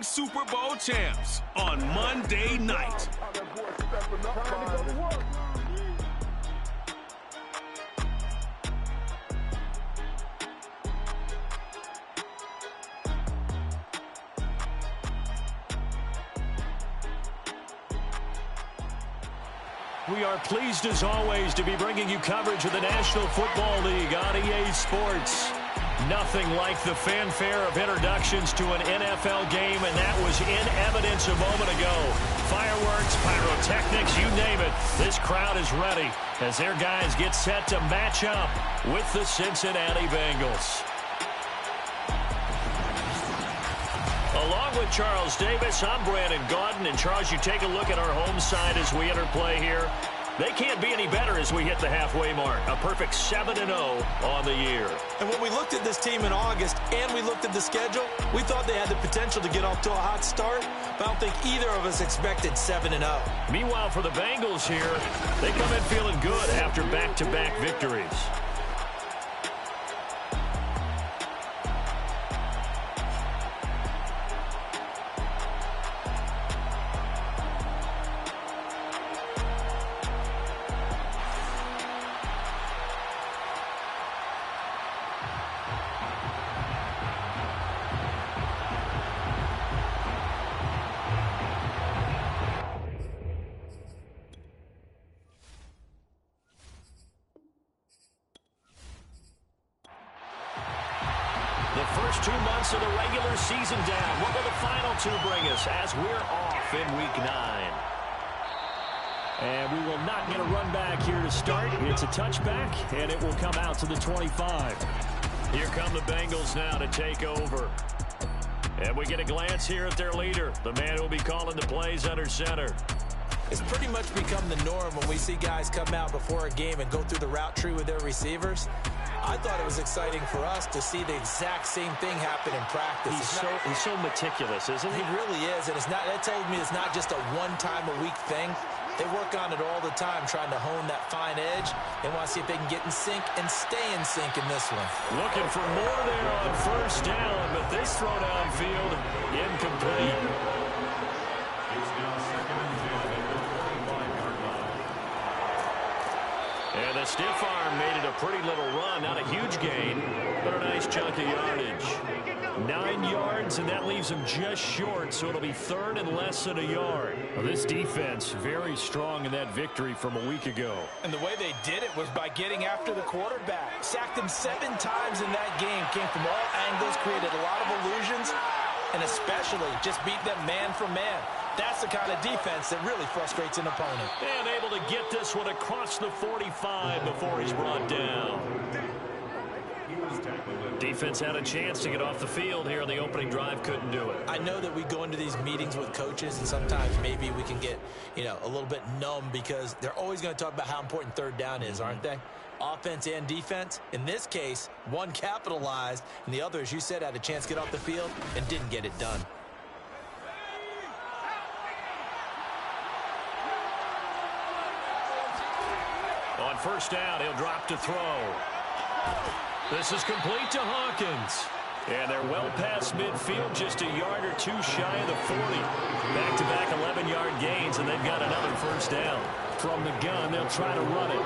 Super Bowl champs on Monday night. We are pleased, as always, to be bringing you coverage of the National Football League on EA Sports. Nothing like the fanfare of introductions to an NFL game, and that was in evidence a moment ago. Fireworks, pyrotechnics, you name it. This crowd is ready as their guys get set to match up with the Cincinnati Bengals. Along with Charles Davis, I'm Brandon Gaudin. And Charles, you take a look at our home side as we enter play here. They can't be any better as we hit the halfway mark. A perfect 7-0 on the year. And when we looked at this team in August and we looked at the schedule, we thought they had the potential to get off to a hot start. But I don't think either of us expected 7-0. Meanwhile, for the Bengals here, they come in feeling good after back-to-back victories. The first 2 months of the regular season down. What will the final 2 bring us as we're off in Week 9? And we will not get a run back here to start. It's a touchback, and it will come out to the 25. Here come the Bengals now to take over. And we get a glance here at their leader, the man who will be calling the plays under center. It's pretty much become the norm when we see guys come out before a game and go through the route tree with their receivers. I thought it was exciting for us to see the exact same thing happen in practice. He's so meticulous, isn't he? He really is, and that tells me it's not just a one-time-a-week thing. They work on it all the time, trying to hone that fine edge. They want to see if they can get in sync and stay in sync in this one. Looking for more there on first down, but this throw downfield incomplete. And the stiff arm made it a pretty little run. Not a huge gain, but a nice chunk of yardage. 9 yards, and that leaves him just short, so it'll be third and less than a yard. Well, this defense very strong in that victory from a week ago. And the way they did it was by getting after the quarterback. Sacked him 7 times in that game. Came from all angles, created a lot of illusions, and especially just beat them man for man. That's the kind of defense that really frustrates an opponent. And able to get this one across the 45 before he's brought down. Defense had a chance to get off the field here on the opening drive, couldn't do it. I know that we go into these meetings with coaches, and sometimes maybe we can get, a little bit numb because they're always going to talk about how important third down is, aren't they? Offense and defense. In this case, one capitalized, and the other, as you said, had a chance to get off the field and didn't get it done. On first down, he'll drop to throw. This is complete to Hawkins. And they're well past midfield, just a yard or two shy of the 40. Back-to-back 11-yard gains, and they've got another first down. From the gun, they'll try to run it.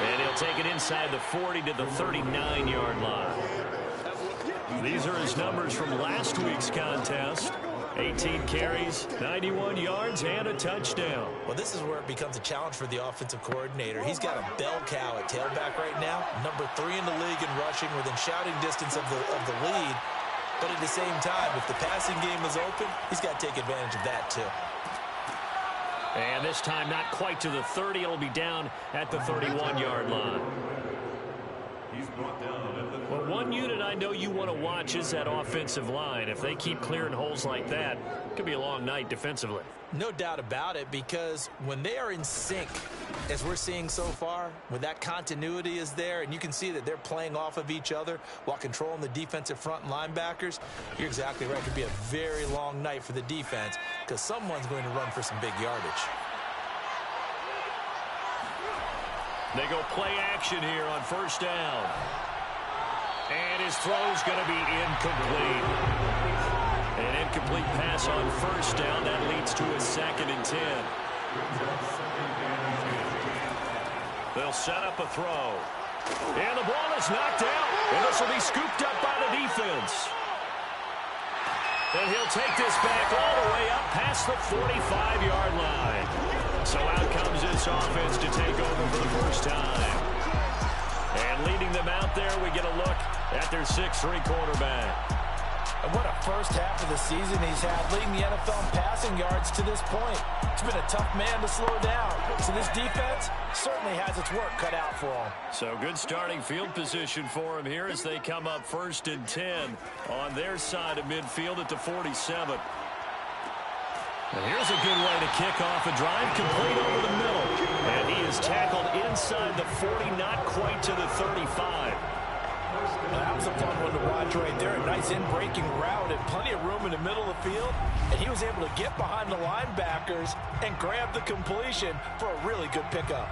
And he'll take it inside the 40 to the 39-yard line. These are his numbers from last week's contest. 18 carries, 91 yards, and a touchdown. Well, this is where it becomes a challenge for the offensive coordinator. He's got a bell cow at tailback right now, number 3 in the league in rushing, within shouting distance of the lead. But at the same time, if the passing game is open, he's got to take advantage of that too. And this time not quite to the 30. It'll be down at the 31-yard line. He's brought down. Well, one unit I know you want to watch is that offensive line. If they keep clearing holes like that, it could be a long night defensively. No doubt about it, because when they are in sync, as we're seeing so far, when that continuity is there, and you can see that they're playing off of each other while controlling the defensive front and linebackers, you're exactly right. It could be a very long night for the defense because someone's going to run for some big yardage. They go play action here on first down. And his throw's going to be incomplete. An incomplete pass on first down. That leads to a 2nd and 10. They'll set up a throw. And the ball is knocked out. And this will be scooped up by the defense. And he'll take this back all the way up past the 45-yard line. So out comes this offense to take over for the first time. And leading them out there, we get a look at their 6'3" quarterback. And what a first half of the season he's had, leading the NFL in passing yards to this point. It's been a tough man to slow down. So this defense certainly has its work cut out for him. So good starting field position for him here as they come up 1st and 10 on their side of midfield at the 47. And here's a good way to kick off a drive, complete over the middle. And he is tackled inside the 40, not quite to the 35. That was a fun one to watch right there. A nice in-breaking route and plenty of room in the middle of the field. And he was able to get behind the linebackers and grab the completion for a really good pickup.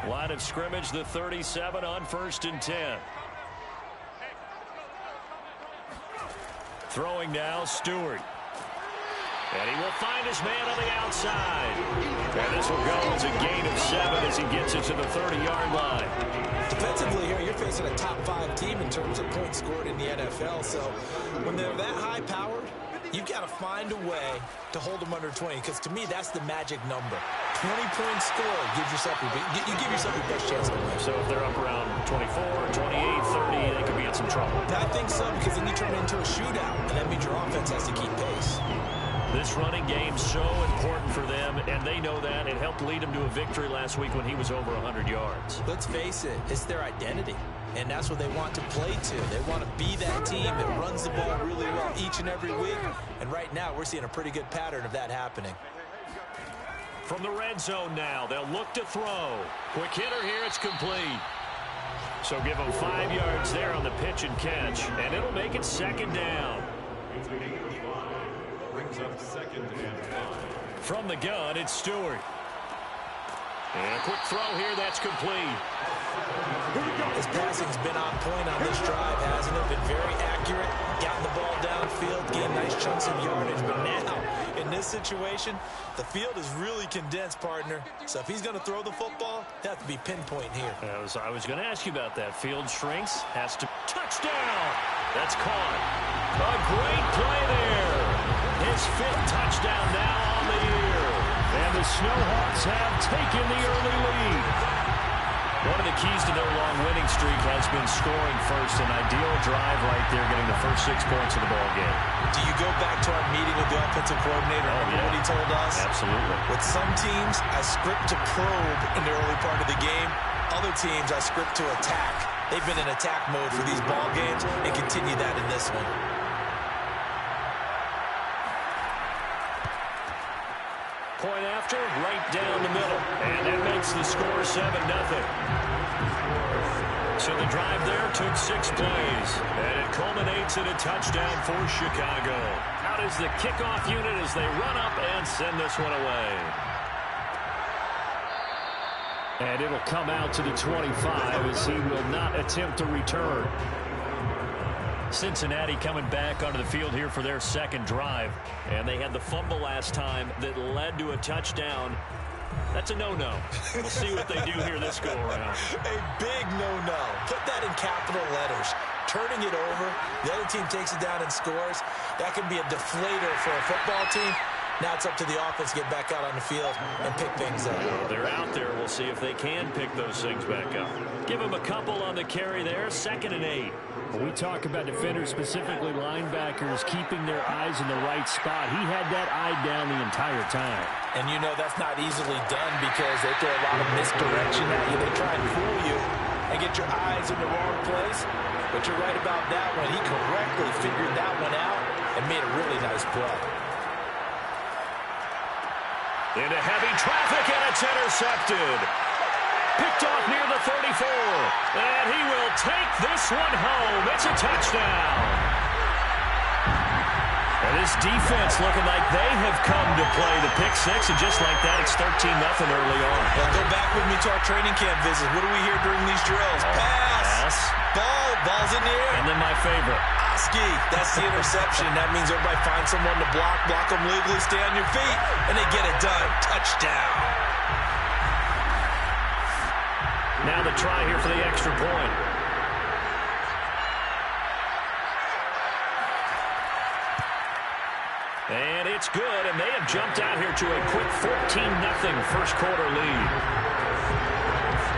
Line of scrimmage, the 37 on 1st and 10. Throwing now, Stewart. And he will find his man on the outside. And this will go as a gain of 7 as he gets it to the 30-yard line. Defensively here, you're facing a top-5 team in terms of points scored in the NFL. So when they're that high-powered, you've got to find a way to hold them under 20. Because to me, that's the magic number. 20-point score gives yourself you give yourself your best chance to win. So if they're up around 24, 28, 30, they could be in some trouble. I think so, because then you turn it into a shootout, and that means your offense has to keep pace. This running game's so important for them, and they know that. It helped lead them to a victory last week when he was over 100 yards. Let's face it, it's their identity, and that's what they want to play to. They want to be that team that runs the ball really well each and every week, and right now we're seeing a pretty good pattern of that happening. From the red zone now, they'll look to throw. Quick hitter here, it's complete. So give them 5 yards there on the pitch and catch, and it'll make it 2nd down. From the gun, it's Stewart. And a quick throw here, that's complete. His passing's been on point on this drive, hasn't it? Been very accurate, gotten the ball downfield, gained nice chunks of yardage. But now, in this situation, the field is really condensed, partner. So if he's going to throw the football, it has to be pinpoint here. I was going to ask you about that. Field shrinks, has to touchdown. That's caught. A great play there. His 5th touchdown now on the year. And the Snowhawks have taken the early lead. One of the keys to their long winning streak has been scoring first. An ideal drive right there, getting the first 6 points of the ball game. Do you go back to our meeting with the offensive coordinator? Remember what he told us? Absolutely. With some teams, I script to probe in the early part of the game. Other teams, I script to attack. They've been in attack mode for these ball games and continue that in this one. Point after, right down the middle. And that makes the score 7-0. So the drive there took 6 plays. And it culminates in a touchdown for Chicago. Out is the kickoff unit as they run up and send this one away. And it'll come out to the 25 as he will not attempt to return. Cincinnati coming back onto the field here for their 2nd drive. And they had the fumble last time that led to a touchdown. That's a no-no. We'll see what they do here this go-around. A big no-no. Put that in capital letters. Turning it over, the other team takes it down and scores. That can be a deflator for a football team. Now it's up to the offense to get back out on the field and pick things up. Well, they're out there. We'll see if they can pick those things back up. Give them a couple on the carry there. 2nd and 8. When we talk about defenders, specifically linebackers, keeping their eyes in the right spot, he had that eye down the entire time. And you know that's not easily done because they throw a lot of misdirection at you. They try and fool you and get your eyes in the wrong place. But you're right about that one. He correctly figured that one out and made a really nice play. Into heavy traffic, and it's intercepted. Picked off near the 34. And he will take this one home. It's a touchdown. And this defense looking like they have come to play the pick six, and just like that, it's 13-0 early on. Well, go back with me to our training camp visit. What do we hear during these drills? Pass. Ball's in the air. And then my favorite. Oski, that's the interception. That means everybody finds someone to block them legally, stay on your feet, and they get it done. Touchdown. Now the try here for the extra point. And it's good, and they have jumped out here to a quick 14-0 first quarter lead.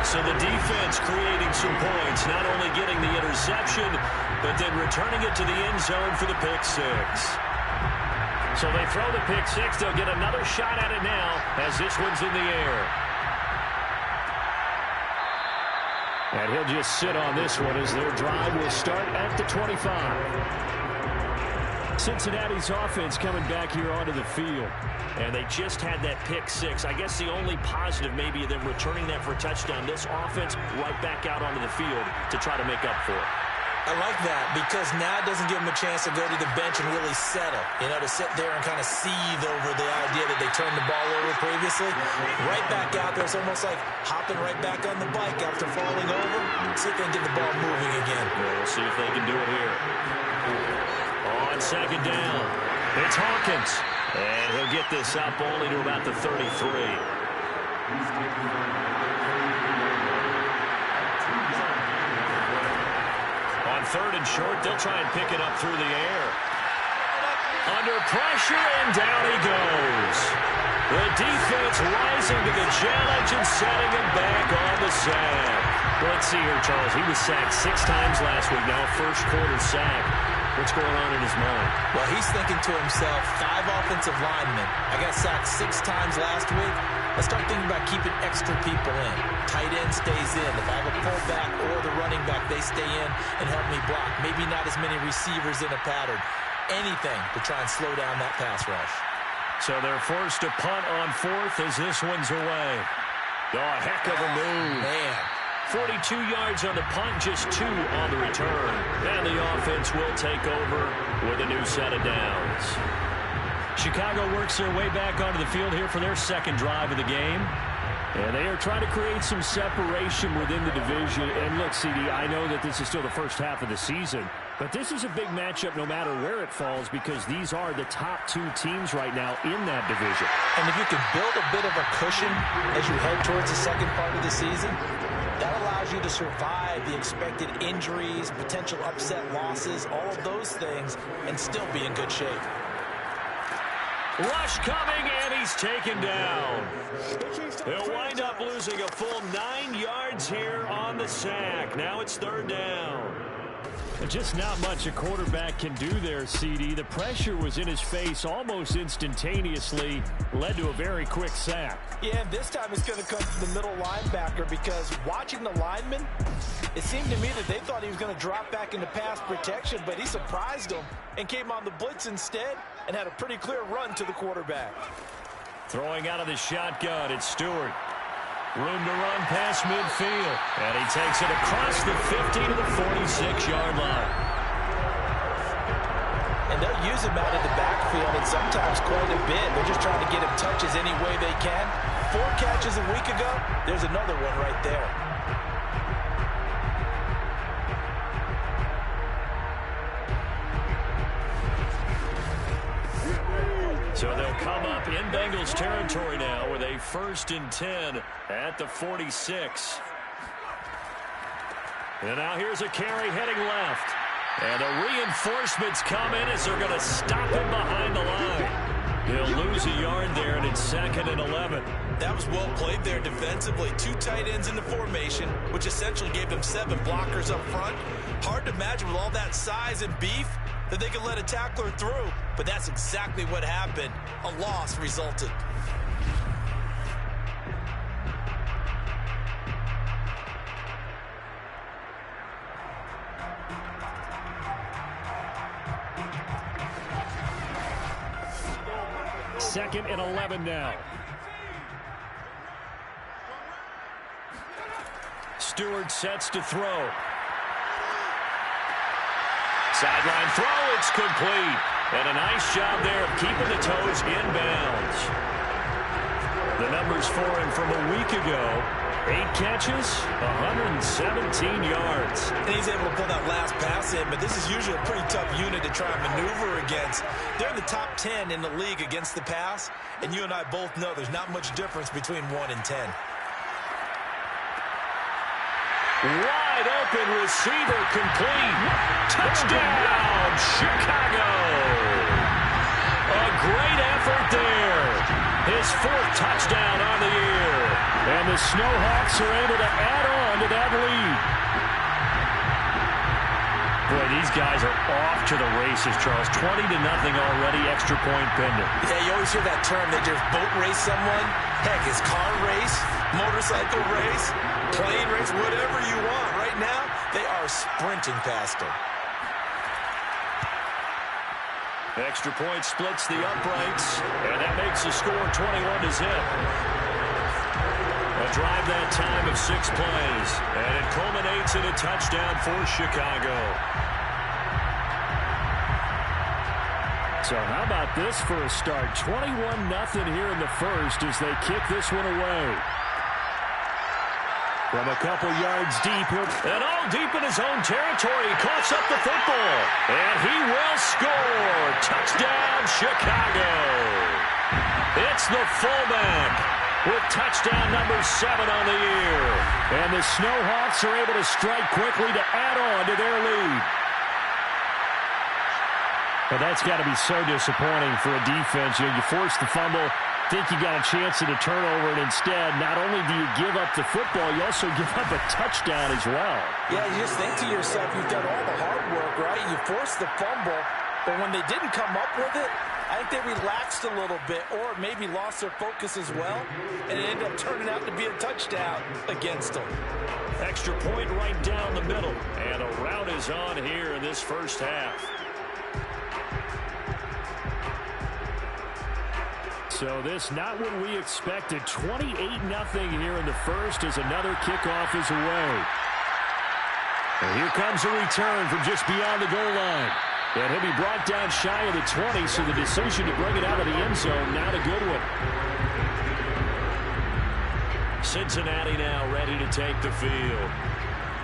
So the defense creating some points, not only getting the interception, but then returning it to the end zone for the pick six. So they throw the pick six. They'll get another shot at it now as this one's in the air. And he'll just sit on this one as their drive will start at the 25. Cincinnati's offense coming back here onto the field. And they just had that pick six. I guess the only positive maybe of them returning that for a touchdown. This offense right back out onto the field to try to make up for it. I like that because now it doesn't give them a chance to go to the bench and really settle. You know, to sit there and kind of seethe over the idea that they turned the ball over previously. Right back out there. It's almost like hopping right back on the bike after falling over. See if they can get the ball moving again. We'll see if they can do it here. On second down, it's Hawkins. And he'll get this up only to about the 33. On third and short, they'll try and pick it up through the air. Under pressure, and down he goes. The defense rising to the challenge and setting him back on the sack. Let's see here, Charles. He was sacked 6 times last week. Now a first quarter sack. What's going on in his mind? Well, he's thinking to himself, 5 offensive linemen. I got sacked 6 times last week. Let's start thinking about keeping extra people in. Tight end stays in. If I have a fullback or the running back, they stay in and help me block. Maybe not as many receivers in a pattern. Anything to try and slow down that pass rush. So they're forced to punt on fourth as this one's away. Oh, heck of a move. Man. 42 yards on the punt, just 2 on the return. And the offense will take over with a new set of downs. Chicago works their way back onto the field here for their second drive of the game. And they are trying to create some separation within the division. And look, CD, I know that this is still the first half of the season, but this is a big matchup no matter where it falls because these are the top 2 teams right now in that division. And if you can build a bit of a cushion as you head towards the second part of the season, that allows you to survive the expected injuries, potential upset losses, all of those things, and still be in good shape. Rush coming, and he's taken down. They'll wind up losing a full 9 yards here on the sack. Now it's third down. Just not much a quarterback can do there, CD. The pressure was in his face almost instantaneously, led to a very quick sack. Yeah, and this time it's going to come from the middle linebacker because watching the lineman, it seemed to me that they thought he was going to drop back into pass protection, but he surprised them and came on the blitz instead and had a pretty clear run to the quarterback. Throwing out of the shotgun, it's Stewart. Room to run past midfield. And he takes it across the 50 to the 46-yard line. And they'll use him out in the backfield and sometimes quite a bit. They're just trying to get him touches any way they can. 4 catches a week ago. There's another one right there. So they'll come up in Bengals territory now with a 1st and 10 at the 46. And now here's a carry heading left. And the reinforcements come in as they're going to stop him behind the line. He'll lose a yard there, and it's 2nd and 11. That was well played there defensively. 2 tight ends in the formation, which essentially gave them 7 blockers up front. Hard to imagine with all that size and beef that they could let a tackler through, but that's exactly what happened. A loss resulted. Second and 11 now. Stewart sets to throw. Sideline throw, it's complete. And a nice job there of keeping the toes inbounds. The numbers for him from a week ago: 8 catches, 117 yards. And he's able to pull that last pass in, but this is usually a pretty tough unit to try and maneuver against. They're in the top 10 in the league against the pass, and you and I both know there's not much difference between 1 and 10. Wide open receiver, complete. Touchdown, Chicago. A great effort there. His 4th touchdown on the year. And the Snowhawks are able to add on to that lead. Boy, these guys are off to the races, Charles. 20-0 already, extra point pending. Yeah, you always hear that term. They just boat race someone. Heck, it's car race, motorcycle race, plane race, whatever you want. Right now, they are sprinting past them. Extra point splits the uprights, and that makes the score 21-0. A drive that time of 6 plays, and it culminates in a touchdown for Chicago. So how about this for a start? 21-0 here in the first as they kick this one away. From a couple yards deep here. And all deep in his own territory. He coughs up the football. And he will score. Touchdown, Chicago. It's the fullback with touchdown number 7 on the year. And the Snowhawks are able to strike quickly to add on to their lead. But that's got to be so disappointing for a defense. You force the fumble, think you got a chance at a turnover, and instead, not only do you give up the football, you also give up a touchdown as well. Yeah, you just think to yourself, you've done all the hard work, right? You forced the fumble, but when they didn't come up with it, I think they relaxed a little bit or maybe lost their focus as well, and it ended up turning out to be a touchdown against them. Extra point right down the middle, and a rout is on here in this first half. So this not what we expected. 28-0 here in the first as another kickoff is away. And here comes a return from just beyond the goal line. And he'll be brought down shy of the 20, so the decision to bring it out of the end zone, not a good one. Cincinnati now ready to take the field.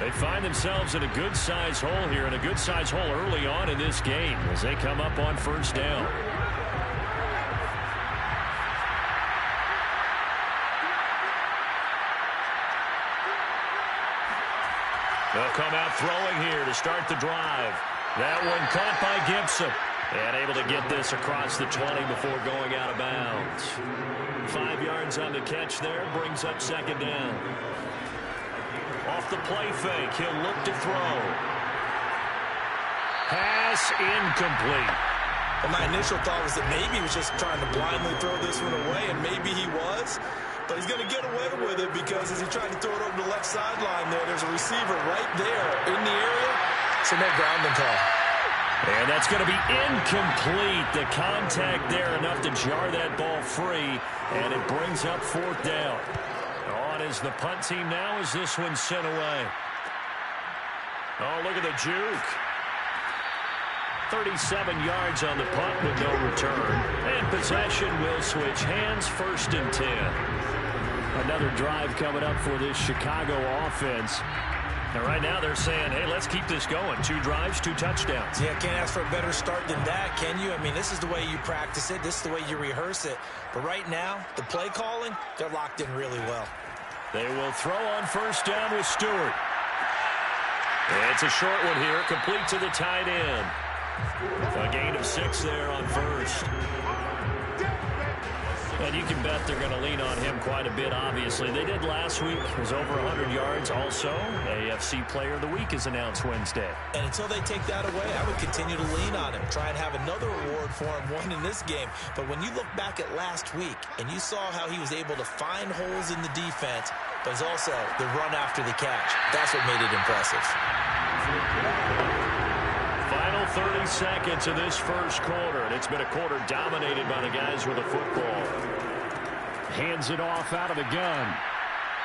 They find themselves in a good-sized hole here, and a good-sized hole early on in this game as they come up on first down. They'll come out throwing here to start the drive. That one caught by Gibson. And able to get this across the 20 before going out of bounds. 5 yards on the catch there. Brings up second down. Off the play fake. He'll look to throw. Pass incomplete. Well, my initial thought was that maybe he was just trying to blindly throw this one away, and maybe he was. But he's going to get away with it because as he tried to throw it over the left sideline there's a receiver right there in the area. So no grounding call. And that's going to be incomplete. The contact there enough to jar that ball free. And it brings up fourth down. On is the punt team now as this one's sent away. Oh, look at the juke. 37 yards on the punt with no return. And possession will switch hands, 1st and 10. Another drive coming up for this Chicago offense. And right now they're saying, hey, let's keep this going. 2 drives, 2 touchdowns. Yeah, can't ask for a better start than that, can you? I mean, this is the way you practice it. This is the way you rehearse it. But right now, the play calling, they're locked in really well. They will throw on first down with Stewart. It's a short one here, complete to the tight end. A gain of 6 there on first. And you can bet they're going to lean on him quite a bit, obviously. They did last week. It was over 100 yards. Also, AFC Player of the Week is announced Wednesday. And until they take that away, I would continue to lean on him. Try and have another award for him, one in this game. But when you look back at last week, and you saw how he was able to find holes in the defense, but it's also the run after the catch. That's what made it impressive. Final 30 seconds of this first quarter, and it's been a quarter dominated by the guys with the football. Hands it off out of the gun.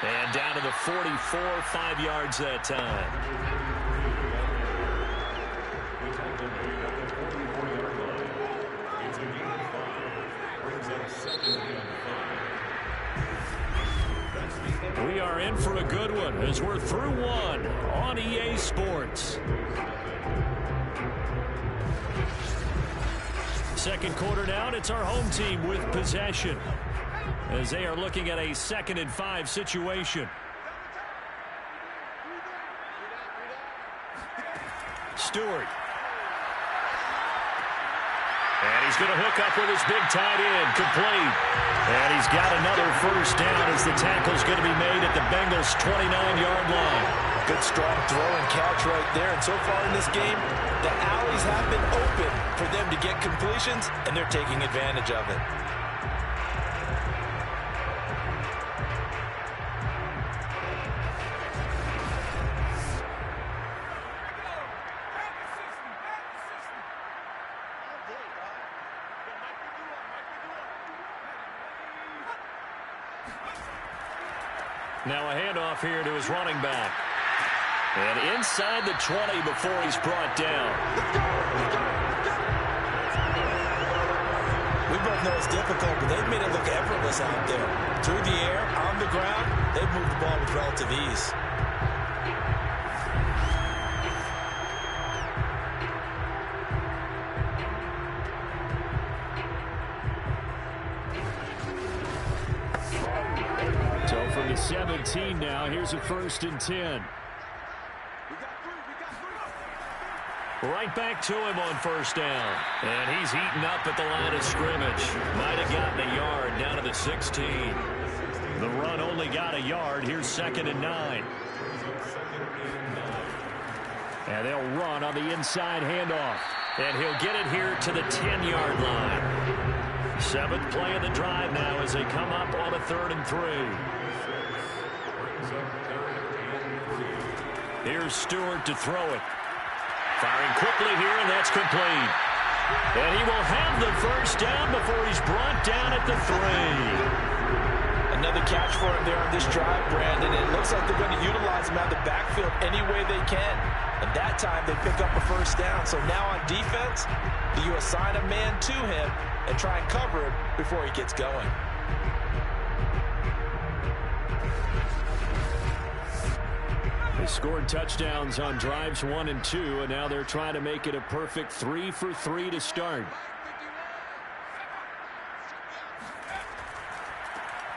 And down to the 44, 5 yards that time. in for a good one as we're through one on EA Sports. Second quarter now, and it's our home team with possession as they are looking at a 2nd and 5 situation. Stewart. And he's going to hook up with his big tight end, complete. And he's got another first down as the tackle's going to be made at the Bengals' 29-yard line. Good strong throw and catch right there. And so far in this game, the alleys have been open for them to get completions, and they're taking advantage of it. Now a handoff here to his running back. And inside the 20 before he's brought down. We both know it's difficult, but they've made it look effortless out there. Through the air, on the ground, they've moved the ball with relative ease. So from the 17 now, here's a 1st and 10. Right back to him on 1st down. And he's eaten up at the line of scrimmage. Might have gotten a yard down to the 16. The run only got a yard. Here's 2nd and 9. And they'll run on the inside handoff. And he'll get it here to the 10-yard line. 7th play of the drive now as they come up on a 3rd and 3. Here's Stewart to throw it. Firing quickly here, and that's complete. And he will have the first down before he's brought down at the 3. Another catch for him there on this drive, Brandon. It looks like they're going to utilize him out of the backfield any way they can. And that time they pick up a first down. So now on defense, do you assign a man to him and try and cover him before he gets going? They scored touchdowns on drives 1 and 2, and now they're trying to make it a perfect 3 for 3 to start.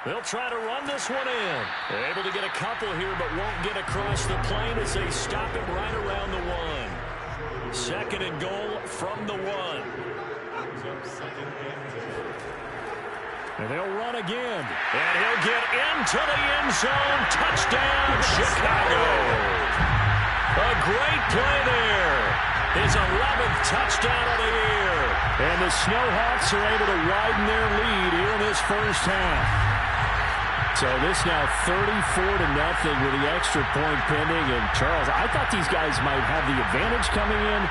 They'll try to run this one in. They're able to get a couple here, but won't get across the plane as they stop it right around the 1. 2nd and goal from the 1. And they'll run again. And he'll get into the end zone. Touchdown, Chicago. A great play there. His 11th touchdown of the year. And the Snowhawks are able to widen their lead here in this first half. So this now 34-0 with the extra point pending. And Charles, I thought these guys might have the advantage coming in,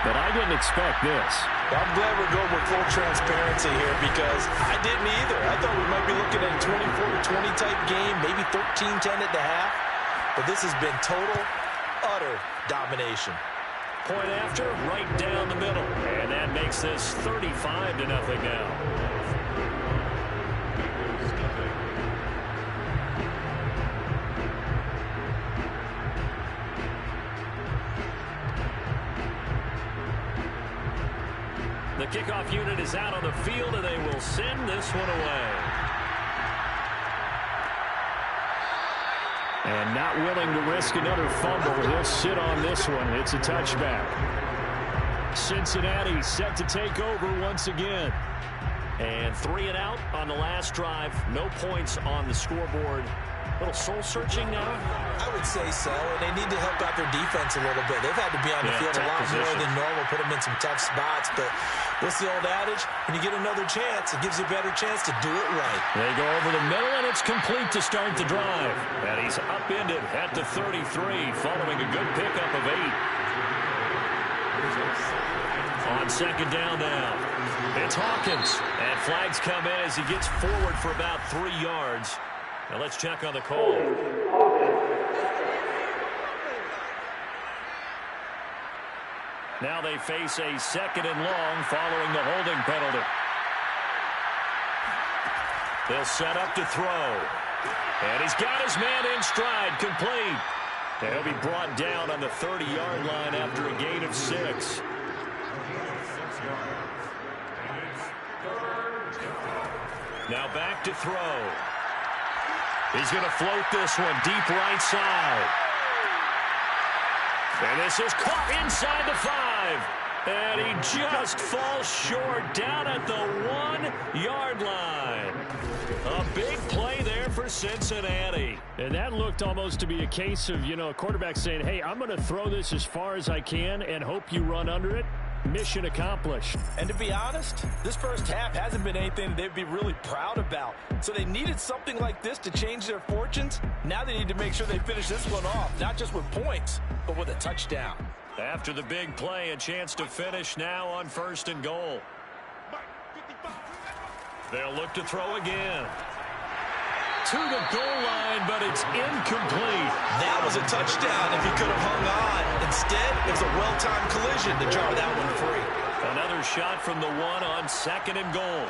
but I didn't expect this. I'm glad we're going with full transparency here because I didn't either. I thought we might be looking at a 24-20 type game, maybe 13-10 at the half. But this has been total, utter domination. Point after, right down the middle. And that makes this 35-0 now. The kickoff unit is out on the field, and they will send this one away. And not willing to risk another fumble. He'll sit on this one. It's a touchback. Cincinnati set to take over once again. And 3 and out on the last drive. No points on the scoreboard. A little soul-searching now? I would say so, and they need to help out their defense a little bit. They've had to be on the field a lot more than normal, put them in some tough spots. But what's the old adage? When you get another chance, it gives you a better chance to do it right. They go over the middle, and it's complete to start the drive. And he's upended at the 33, following a good pickup of 8. On 2nd down now, it's Hawkins. And flags come in as he gets forward for about 3 yards. Now let's check on the call. Now they face a 2nd and long following the holding penalty. They'll set up to throw. And he's got his man in stride, complete. And he'll be brought down on the 30-yard line after a gain of 6. Now back to throw. He's going to float this one deep right side. And this is caught inside the 5. And he just falls short down at the 1-yard line. A big play there for Cincinnati. And that looked almost to be a case of, a quarterback saying, hey, I'm going to throw this as far as I can and hope you run under it. Mission accomplished. And to be honest, this first half hasn't been anything they'd be really proud about. So they needed something like this to change their fortunes. Now they need to make sure they finish this one off, not just with points, but with a touchdown. After the big play, a chance to finish now on 1st and goal. They'll look to throw again. To the goal line, but it's incomplete. That was a touchdown if he could have hung on. Instead, it was a well-timed collision to jar that one free. Another shot from the 1 on 2nd and goal.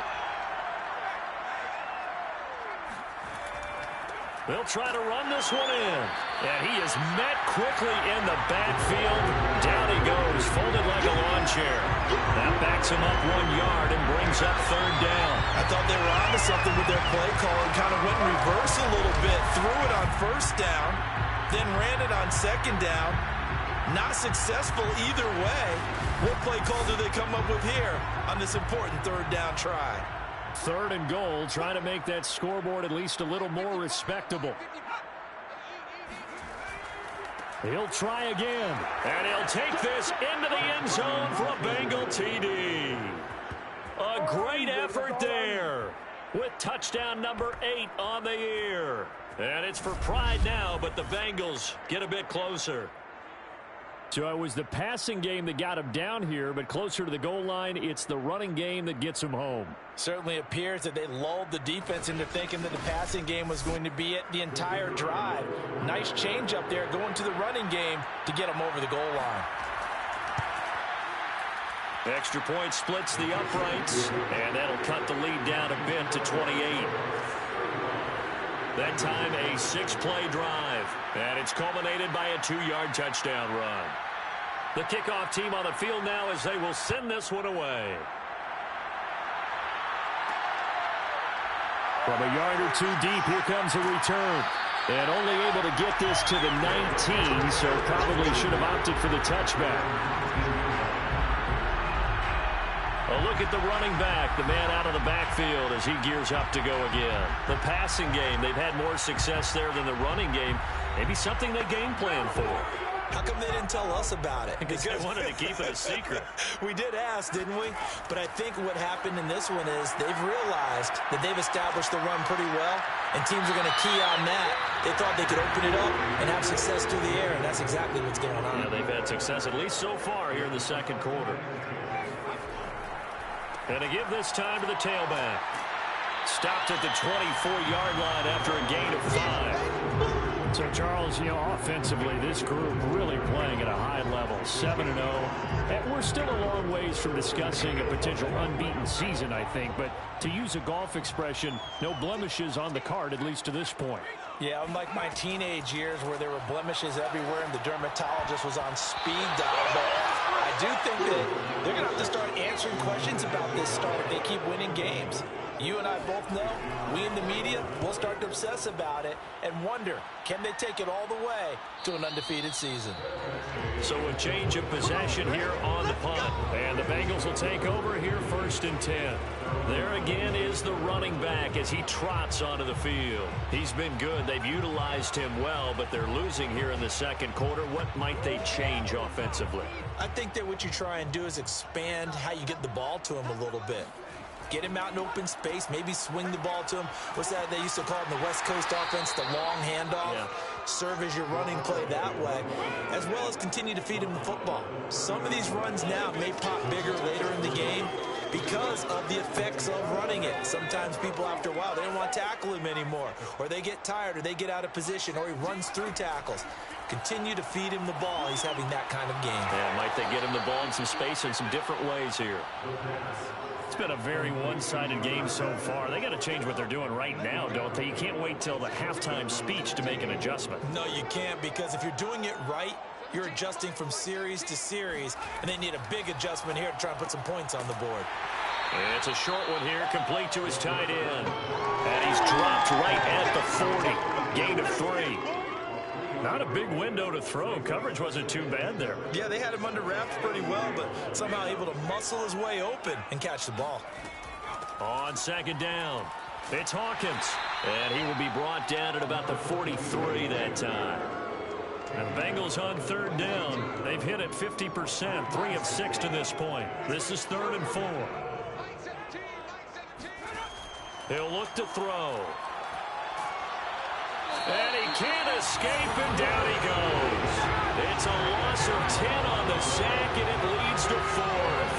They'll try to run this one in. And he is met quickly in the backfield. Down he goes, folded like a lawn chair. That backs him up 1 yard and brings up 3rd down. I thought they were onto something with their play call and kind of went in reverse a little bit. Threw it on 1st down, then ran it on 2nd down. Not successful either way. What play call do they come up with here on this important 3rd down try? 3rd and goal, trying to make that scoreboard at least a little more respectable. He'll try again. And he'll take this into the end zone for a Bengal TD. A great effort there with touchdown number 8 on the year. And it's for pride now, but the Bengals get a bit closer. So it was the passing game that got him down here, but closer to the goal line, it's the running game that gets him home. Certainly appears that they lulled the defense into thinking that the passing game was going to be it the entire drive. Nice change up there going to the running game to get him over the goal line. Extra point splits the uprights, and that'll cut the lead down a bit to 28. That time a 6-play drive, and it's culminated by a 2-yard touchdown run. The kickoff team on the field now as they will send this one away. From a yard or 2 deep, here comes a return. And only able to get this to the 19, so probably should have opted for the touchback. A look at the running back, the man out of the backfield as he gears up to go again. The passing game, they've had more success there than the running game. Maybe something they game plan for. How come they didn't tell us about it? Because they wanted to keep it a secret. We did ask, didn't we? But I think what happened in this one is they've realized that they've established the run pretty well, and teams are going to key on that. They thought they could open it up and have success through the air, and that's exactly what's going on. Yeah, they've had success at least so far here in the 2nd quarter. And to give this time to the tailback. Stopped at the 24-yard line after a gain of 5. So, Charles, offensively, this group really playing at a high level, 7-0. And we're still a long ways from discussing a potential unbeaten season, I think. But to use a golf expression, no blemishes on the card, at least to this point. Yeah, unlike my teenage years where there were blemishes everywhere and the dermatologist was on speed dial. But I do think that they're going to have to start answering questions about this start if they keep winning games. You and I both know, we in the media will start to obsess about it and wonder, can they take it all the way to an undefeated season? So a change of possession here on the punt. And the Bengals will take over here 1st and 10. There again is the running back as he trots onto the field. He's been good. They've utilized him well, but they're losing here in the 2nd quarter. What might they change offensively? I think that what you try and do is expand how you get the ball to him a little bit. Get him out in open space, maybe swing the ball to him. What's that they used to call it in the West Coast offense, the long handoff? Yeah. Serve as your running play that way, as well as continue to feed him the football. Some of these runs now may pop bigger later in the game because of the effects of running it. Sometimes people, after a while, they don't want to tackle him anymore, or they get tired, or they get out of position, or he runs through tackles. Continue to feed him the ball. He's having that kind of game. Yeah, it might like they get him the ball in some space in some different ways here. It's been a very one-sided game so far. They got to change what they're doing right now, don't they? You can't wait till the halftime speech to make an adjustment. No, you can't, because if you're doing it right, you're adjusting from series to series, and they need a big adjustment here to try and put some points on the board. And it's a short one here, complete to his tight end. And he's dropped right at the 40. Gain of 3. Not a big window to throw. Coverage wasn't too bad there. Yeah, they had him under wraps pretty well, but somehow able to muscle his way open and catch the ball. On second down, it's Hawkins. And he will be brought down at about the 43 that time. And the Bengals on third down. They've hit it 50%, 3 of 6 to this point. This is 3rd and 4. He'll look to throw. And he can't escape, and down he goes. It's a loss of 10 on the sack, and it leads to 4th.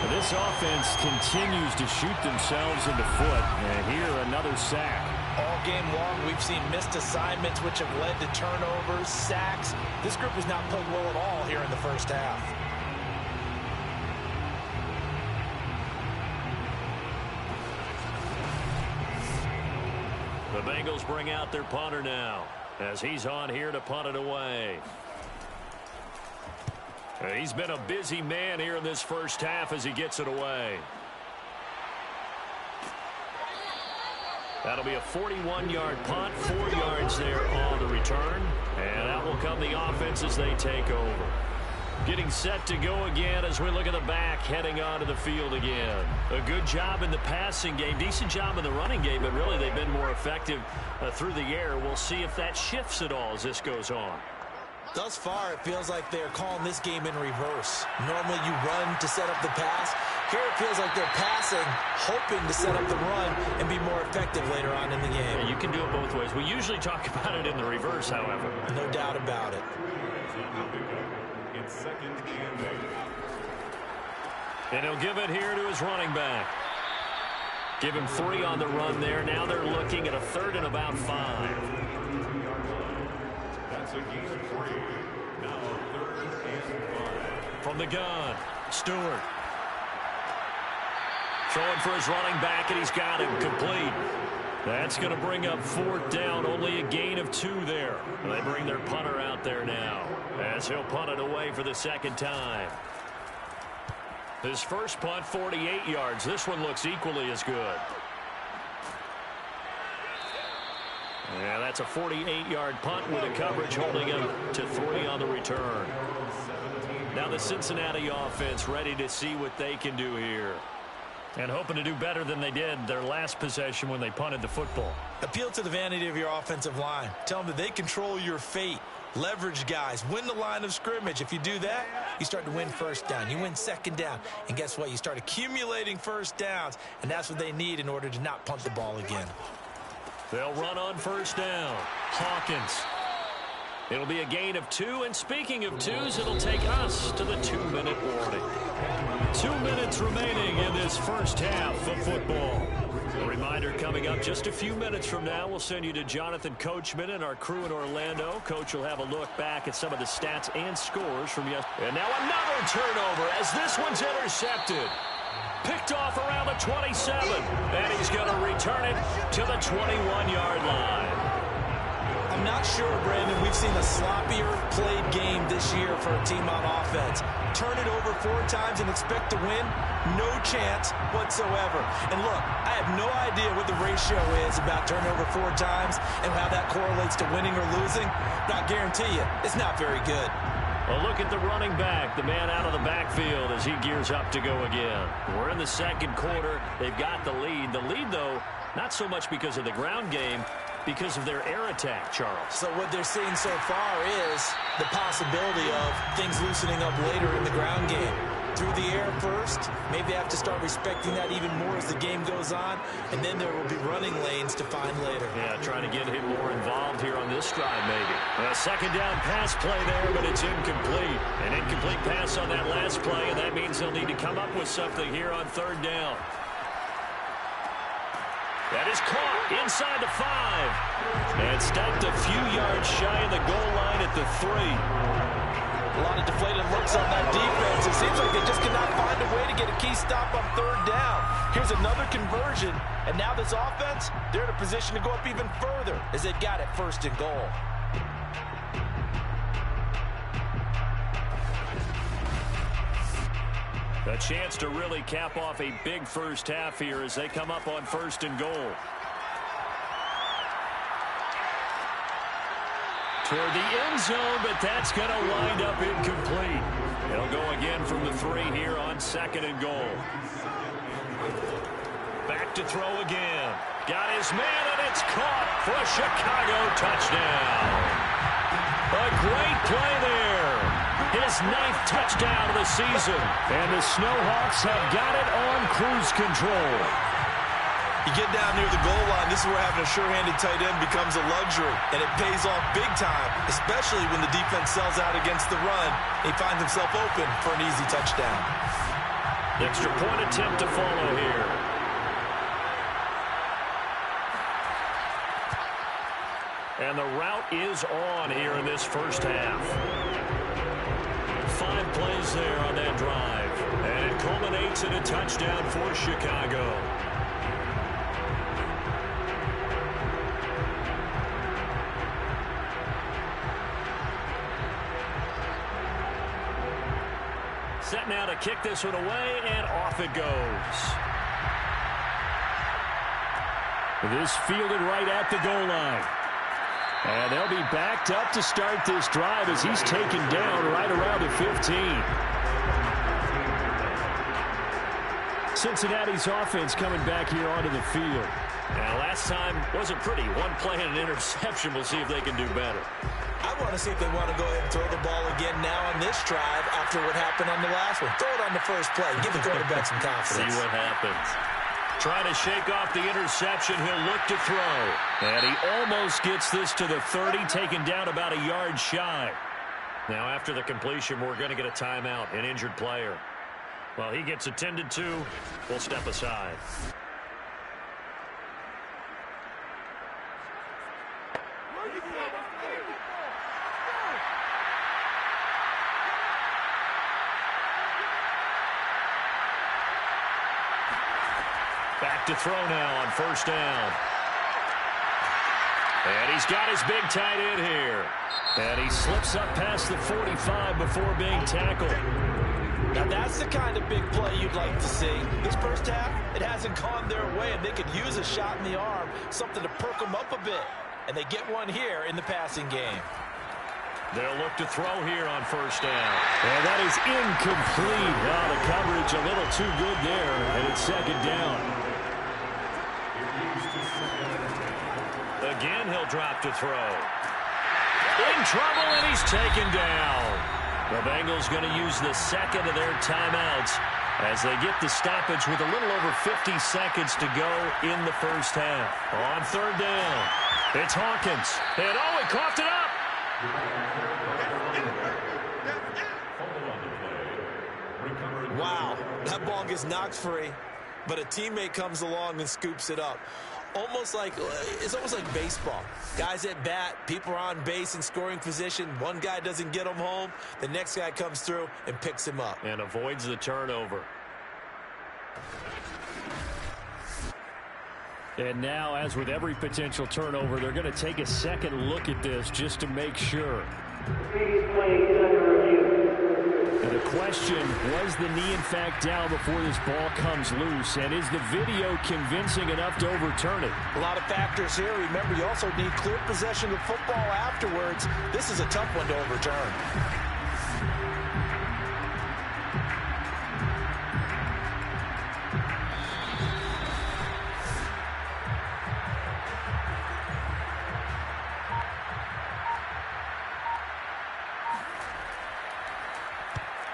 This offense continues to shoot themselves in the foot. And here, another sack. All game long, we've seen missed assignments, which have led to turnovers, sacks. This group has not played well at all here in the first half. The Bengals bring out their punter now, as he's on here to punt it away. He's been a busy man here in this first half as he gets it away. That'll be a 41-yard punt, 4 yards there on the return. And that will come the offense as they take over. Getting set to go again as we look at the back, heading onto the field again. A good job in the passing game, decent job in the running game, but really they've been more effective through the air. We'll see if that shifts at all as this goes on. Thus far, it feels like they're calling this game in reverse. Normally you run to set up the pass. Here it feels like they're passing, hoping to set up the run and be more effective later on in the game. Yeah, you can do it both ways. We usually talk about it in the reverse, however. No doubt about it. And he'll give it here to his running back. Give him 3 on the run there. Now they're looking at a 3rd and about 5. That's a gain of 3. Now 3rd and 5. From the gun, Stewart. Throwing for his running back, and he's got him complete. That's going to bring up 4th down. Only a gain of 2 there. They bring their punter out there now, as he'll punt it away for the 2nd time. His first punt, 48 yards. This one looks equally as good. Yeah, that's a 48-yard punt with a coverage holding him to 3 on the return. Now the Cincinnati offense ready to see what they can do here. And hoping to do better than they did their last possession when they punted the football. Appeal to the vanity of your offensive line. Tell them that they control your fate. Leverage guys. Win the line of scrimmage. If you do that, you start to win first down. You win 2nd down. And guess what? You start accumulating first downs. And that's what they need in order to not punt the ball again. They'll run on 1st down. Hawkins. It'll be a gain of 2. And speaking of 2s, it'll take us to the 2-minute warning. 2 minutes remaining in this first half of football. A reminder coming up just a few minutes from now. We'll send you to Jonathan Coachman and our crew in Orlando. Coach will have a look back at some of the stats and scores from yesterday. And now another turnover as this one's intercepted. Picked off around the 27. And he's going to return it to the 21-yard line. I'm not sure, Brandon, we've seen a sloppier played game this year for a team on offense. Turn it over 4 times and expect to win? No chance whatsoever. And look, I have no idea what the ratio is about turnover 4 times and how that correlates to winning or losing, but I guarantee you, it's not very good. A look at the running back, the man out of the backfield as he gears up to go again. We're in the 2nd quarter. They've got the lead. The lead, though, not so much because of the ground game, because of their air attack, Charles. So what they're seeing so far is the possibility of things loosening up later in the ground game. Through the air first, maybe they have to start respecting that even more as the game goes on, and then there will be running lanes to find later. Yeah, trying to get him more involved here on this drive, maybe. A 2nd down pass play there, but it's incomplete. An incomplete pass on that last play, and that means they'll need to come up with something here on 3rd down. That is caught inside the 5. And stopped a few yards shy of the goal line at the 3. A lot of deflated looks on that defense. It seems like they just cannot find a way to get a key stop on third down. Here's another conversion, and now this offense, they're in a position to go up even further as they got it first and goal. A chance to really cap off a big first half here as they come up on first and goal. Toward the end zone, but that's going to wind up incomplete. They'll go again from the 3 here on second and goal. Back to throw again. Got his man, and it's caught for a Chicago touchdown. A great play there. His 9th touchdown of the season. And the Snowhawks have got it on cruise control. You get down near the goal line, this is where having a sure-handed tight end becomes a luxury, and it pays off big time, especially when the defense sells out against the run. He finds himself open for an easy touchdown. Extra point attempt to follow here. And the route is on here in this first half. 5 plays there on that drive, and it culminates in a touchdown for Chicago. Set now to kick this one away, and off it goes. This fielded right at the goal line. And they'll be backed up to start this drive as he's taken down right around the 15. Cincinnati's offense coming back here onto the field. Now, last time wasn't pretty. 1 play and an interception. We'll see if they can do better. I want to see if they want to go ahead and throw the ball again now on this drive after what happened on the last one. Throw it on the first play. Give the quarterback some confidence. See what happens. Trying to shake off the interception. He'll look to throw. And he almost gets this to the 30, taken down about a yard shy. Now, after the completion, we're going to get a timeout, an injured player. Well, he gets attended to. We'll step aside. Back to throw now on first down. And he's got his big tight end here. And he slips up past the 45 before being tackled. Now that's the kind of big play you'd like to see. This first half, it hasn't gone their way, and they could use a shot in the arm, something to perk them up a bit. And they get one here in the passing game. They'll look to throw here on first down. And that is incomplete. Now the coverage a little too good there, and it's second down. Again, he'll drop to throw. In trouble, and he's taken down. The Bengals going to use the second of their timeouts as they get the stoppage with a little over 50 seconds to go in the first half. On third down, it's Hawkins. And oh, he coughed it up. Wow, that ball gets knocked free, but a teammate comes along and scoops it up. It's almost like baseball. Guys at bat, people are on base in scoring position. One guy doesn't get him home. The next guy comes through and picks him up. And avoids the turnover. And now, as with every potential turnover, they're going to take a second look at this just to make sure. And the question, was the knee in fact down before this ball comes loose? And is the video convincing enough to overturn it? A lot of factors here. Remember, you also need clear possession of football afterwards. This is a tough one to overturn.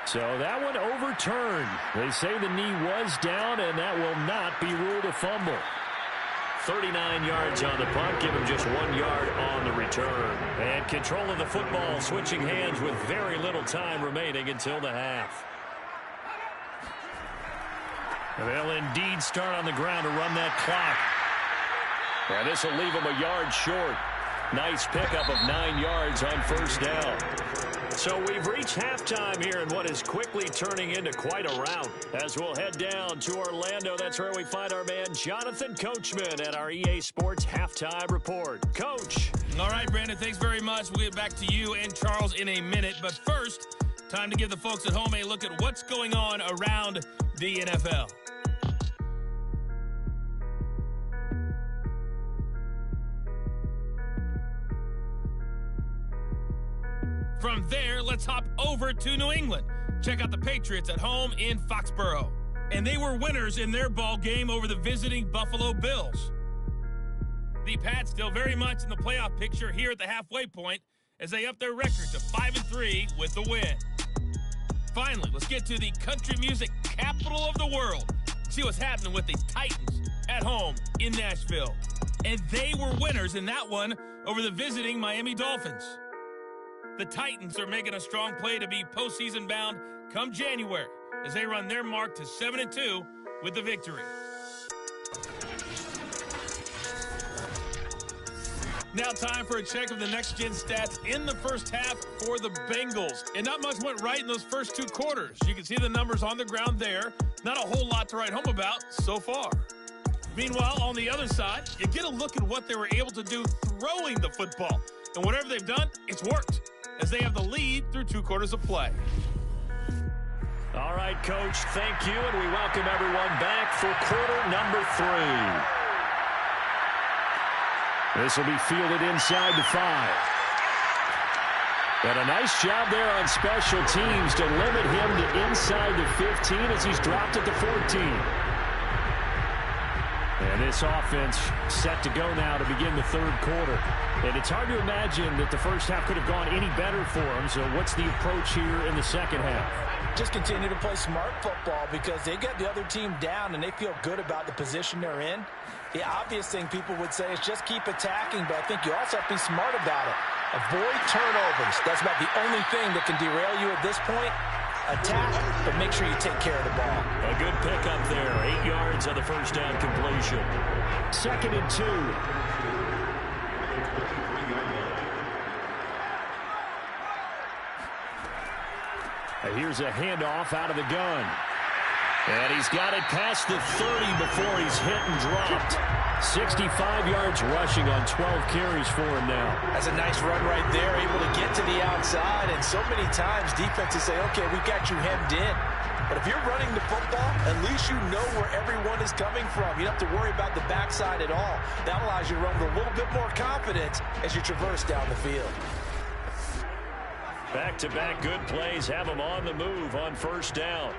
So that one overturned. They say the knee was down, and that will not be ruled a fumble. 39 yards on the punt, give him just 1 yard on the return. And control of the football, switching hands with very little time remaining until the half. They'll indeed start on the ground to run that clock. And this will leave him a yard short. Nice pickup of 9 yards on first down. So we've reached halftime here in what is quickly turning into quite a rout. As we'll head down to Orlando, that's where we find our man Jonathan Coachman at our EA Sports Halftime Report. Coach. All right, Brandon, thanks very much. We'll get back to you and Charles in a minute. But first, time to give the folks at home a look at what's going on around the NFL. From there, let's hop over to New England. Check out the Patriots at home in Foxborough. And they were winners in their ball game over the visiting Buffalo Bills. The Pats still very much in the playoff picture here at the halfway point as they up their record to 5-3 with the win. Finally, let's get to the country music capital of the world. See what's happening with the Titans at home in Nashville. And they were winners in that one over the visiting Miami Dolphins. The Titans are making a strong play to be postseason bound come January as they run their mark to 7-2 with the victory. Now time for a check of the next-gen stats in the first half for the Bengals. And not much went right in those first two quarters. You can see the numbers on the ground there. Not a whole lot to write home about so far. Meanwhile, on the other side, you get a look at what they were able to do throwing the football. And whatever they've done, it's worked, as they have the lead through 2 quarters of play. All right, Coach, thank you, and we welcome everyone back for quarter number 3. This will be fielded inside the 5. And a nice job there on special teams to limit him to inside the 15 as he's dropped at the 14. And this offense set to go now to begin the 3rd quarter. And it's hard to imagine that the first half could have gone any better for them. So what's the approach here in the second half? Just continue to play smart football because they got the other team down and they feel good about the position they're in. The obvious thing people would say is just keep attacking, but I think you also have to be smart about it. Avoid turnovers. That's about the only thing that can derail you at this point. Attack, but make sure you take care of the ball. A good pickup there. 8 yards on the first down completion. 2nd and 2. Here's a handoff out of the gun. And he's got it past the 30 before he's hit and dropped. 65 yards rushing on 12 carries for him now. That's a nice run right there, able to get to the outside. And so many times defenses say, okay, we got you hemmed in. But if you're running the football, at least you know where everyone is coming from. You don't have to worry about the backside at all. That allows you to run with a little bit more confidence as you traverse down the field. Back-to-back good plays have him on the move on first down.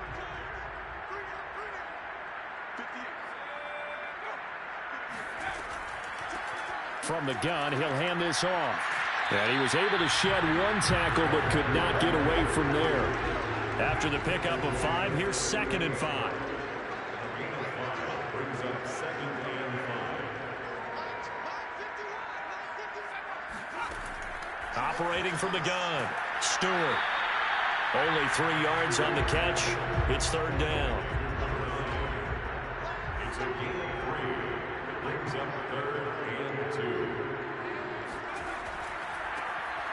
From the gun, he'll hand this off. And he was able to shed 1 tackle but could not get away from there. After the pickup of 5, here's 2nd and 5. Operating from the gun, Stewart. Only 3 yards on the catch. It's 3rd down.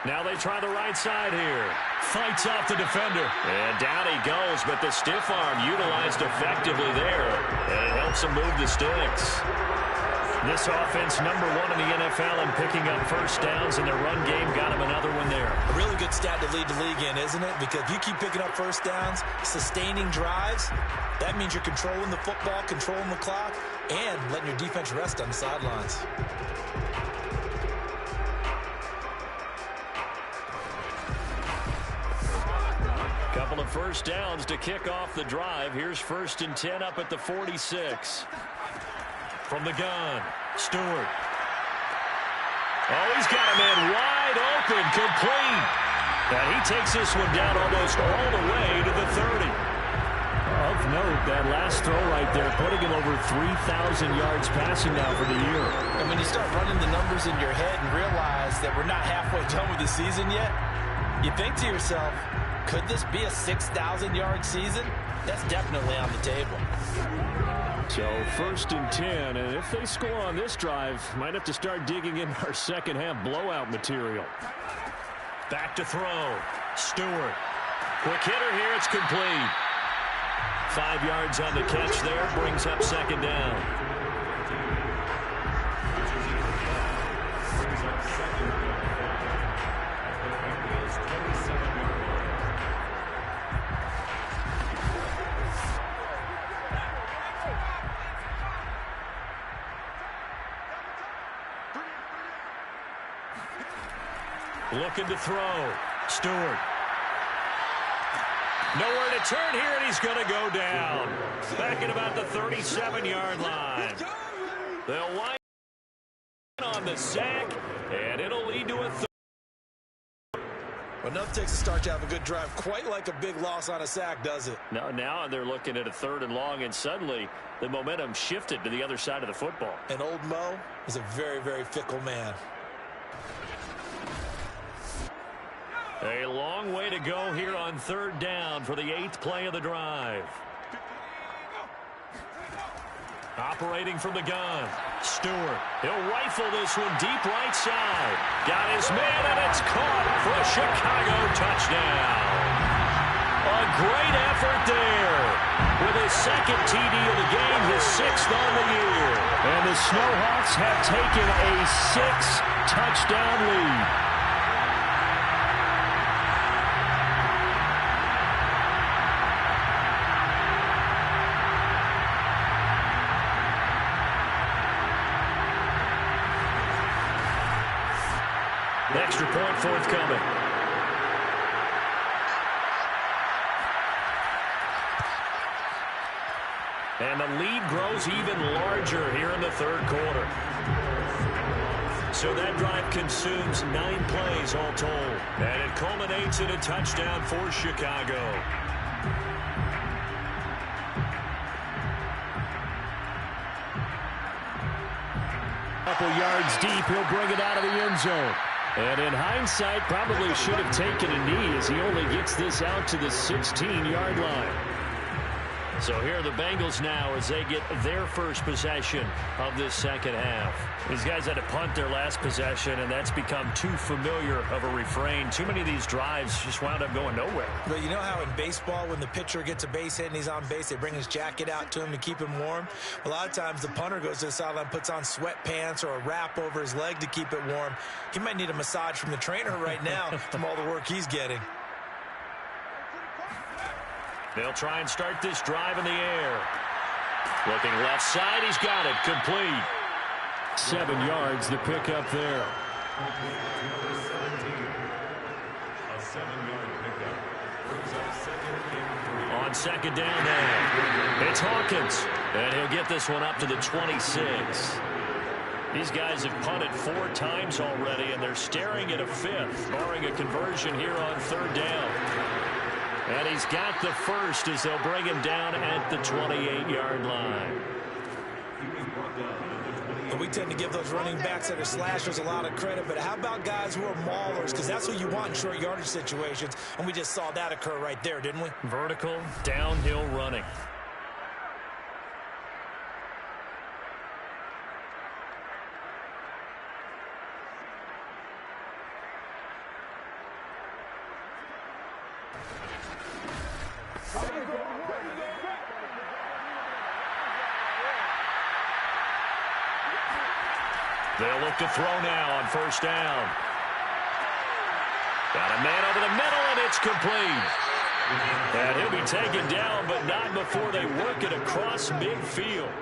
Now they try the right side here. Fights off the defender. And down he goes, but the stiff arm utilized effectively there. And it helps him move the sticks. This offense, #1 in the NFL in picking up first downs, and their run game got him another one there. A really good stat to lead the league in, isn't it? Because if you keep picking up first downs, sustaining drives, that means you're controlling the football, controlling the clock, and letting your defense rest on the sidelines. Couple of first downs to kick off the drive. Here's 1st and 10 up at the 46. From the gun, Stewart. Oh, he's got a man wide open, complete. And he takes this one down almost all the way to the 30. Of note, that last throw right there, putting him over 3,000 yards passing now for the year. And when you start running the numbers in your head and realize that we're not halfway done with the season yet, you think to yourself, could this be a 6,000-yard season? That's definitely on the table. So 1st and 10, and if they score on this drive, might have to start digging in our second half blowout material. Back to throw. Stewart. Quick hitter here. It's complete. 5 yards on the catch there. Brings up second down. Looking to throw. Stewart. Nowhere to turn here, and he's going to go down. Back at about the 37-yard line. They'll wind on the sack, and it'll lead to a third. Well, nothing takes a start to have a good drive, quite like a big loss on a sack, does it? No, now they're looking at a 3rd and long, and suddenly the momentum shifted to the other side of the football. And old Mo is a very, very fickle man. A long way to go here on 3rd down for the 8th play of the drive. Operating from the gun. Stewart. He'll rifle this one deep right side. Got his man, and it's caught for a Chicago touchdown. A great effort there. With his 2nd TD of the game, his 6th on the year. And the Snowhawks have taken a 6-touchdown lead. Extra point forthcoming. And the lead grows even larger here in the 3rd quarter. So that drive consumes 9 plays all told. And it culminates in a touchdown for Chicago. Couple yards deep, he'll bring it out of the end zone. And in hindsight, probably should have taken a knee as he only gets this out to the 16-yard line. So here are the Bengals now as they get their first possession of this 2nd half. These guys had to punt their last possession, and that's become too familiar of a refrain. Too many of these drives just wound up going nowhere. But you know how in baseball, when the pitcher gets a base hit and he's on base, they bring his jacket out to him to keep him warm? A lot of times the punter goes to the sideline, puts on sweatpants or a wrap over his leg to keep it warm. He might need a massage from the trainer right now from all the work he's getting. They'll try and start this drive in the air. Looking left side, he's got it. Complete. 7 yards, the pickup there. On 2nd down now, it's Hawkins. And he'll get this one up to the 26. These guys have punted 4 times already, and they're staring at a 5th, barring a conversion here on 3rd down. And he's got the first as they'll bring him down at the 28-yard line. And we tend to give those running backs that are slashers a lot of credit, but how about guys who are maulers? Because that's what you want in short yardage situations, and we just saw that occur right there, didn't we? Vertical, downhill running. They'll look to throw now on 1st down. Got a man over the middle, and it's complete. And he'll be taken down, but not before they work it across midfield.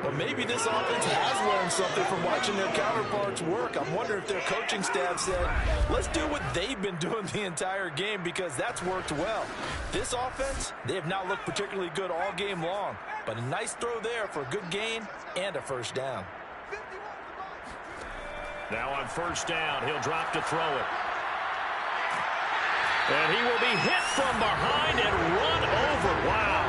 Well, maybe this offense has learned something from watching their counterparts work. I'm wondering if their coaching staff said, let's do what they've been doing the entire game, because that's worked well. This offense, they have not looked particularly good all game long, but a nice throw there for a good gain and a 1st down. Now on 1st down, he'll drop to throw it. And he will be hit from behind and run over. Wow.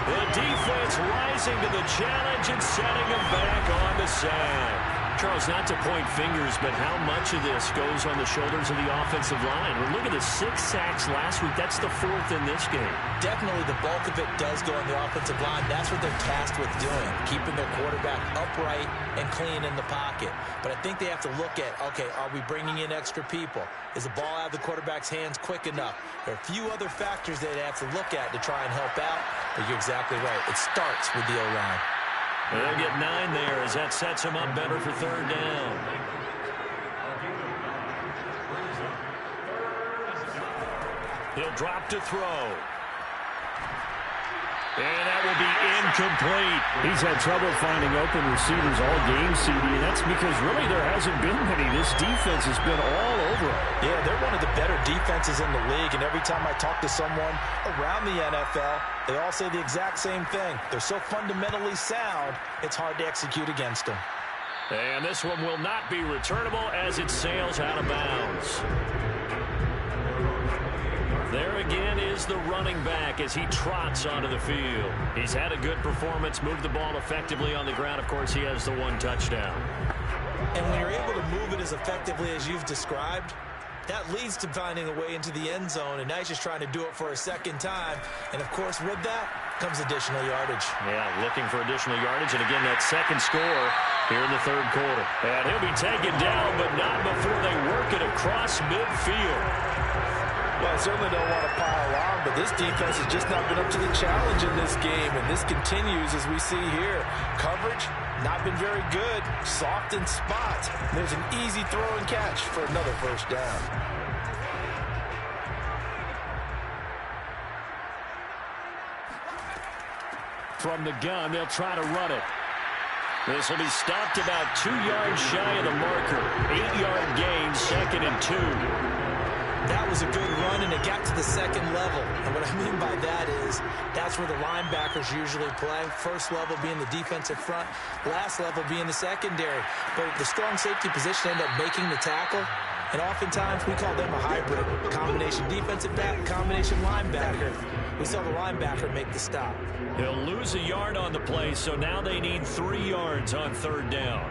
The defense rising to the challenge and setting him back on the sack. Charles, not to point fingers, but how much of this goes on the shoulders of the offensive line? Well, look at the 6 sacks last week. That's the 4th in this game. Definitely the bulk of it does go on the offensive line. That's what they're tasked with doing, keeping their quarterback upright and clean in the pocket. But I think they have to look at, okay, are we bringing in extra people? Is the ball out of the quarterback's hands quick enough? There are a few other factors that they have to look at to try and help out. But you're exactly right. It starts with the O-line. They'll get 9 there as that sets him up better for 3rd down. He'll drop to throw. And that will be incomplete. He's had trouble finding open receivers all game, CD, and that's because really there hasn't been many. This defense has been all over it. Yeah, they're one of the better defenses in the league, and every time I talk to someone around the NFL, they all say the exact same thing. They're so fundamentally sound, it's hard to execute against them. And this one will not be returnable as it sails out of bounds. There again is the running back as he trots onto the field. He's had a good performance, moved the ball effectively on the ground. Of course, he has the 1 touchdown. And when you're able to move it as effectively as you've described, that leads to finding a way into the end zone, and now he's just trying to do it for a second time. And, of course, with that comes additional yardage. Yeah, looking for additional yardage. And, again, that second score here in the 3rd quarter. And he'll be taken down, but not before they work it across midfield. Well, I certainly don't want to pile on, but this defense has just not been up to the challenge in this game, and this continues as we see here. Coverage, not been very good. Soft in spots. There's an easy throw and catch for another 1st down. From the gun, they'll try to run it. This will be stopped about 2 yards shy of the marker. 8-yard gain, 2nd and 2. That was a good run, and it got to the 2nd level. And what I mean by that is that's where the linebackers usually play. First level being the defensive front, last level being the secondary. But the strong safety position ended up making the tackle, and oftentimes we call them a hybrid. Combination defensive back, combination linebacker. We saw the linebacker make the stop. He'll lose a yard on the play, so now they need 3 yards on 3rd down.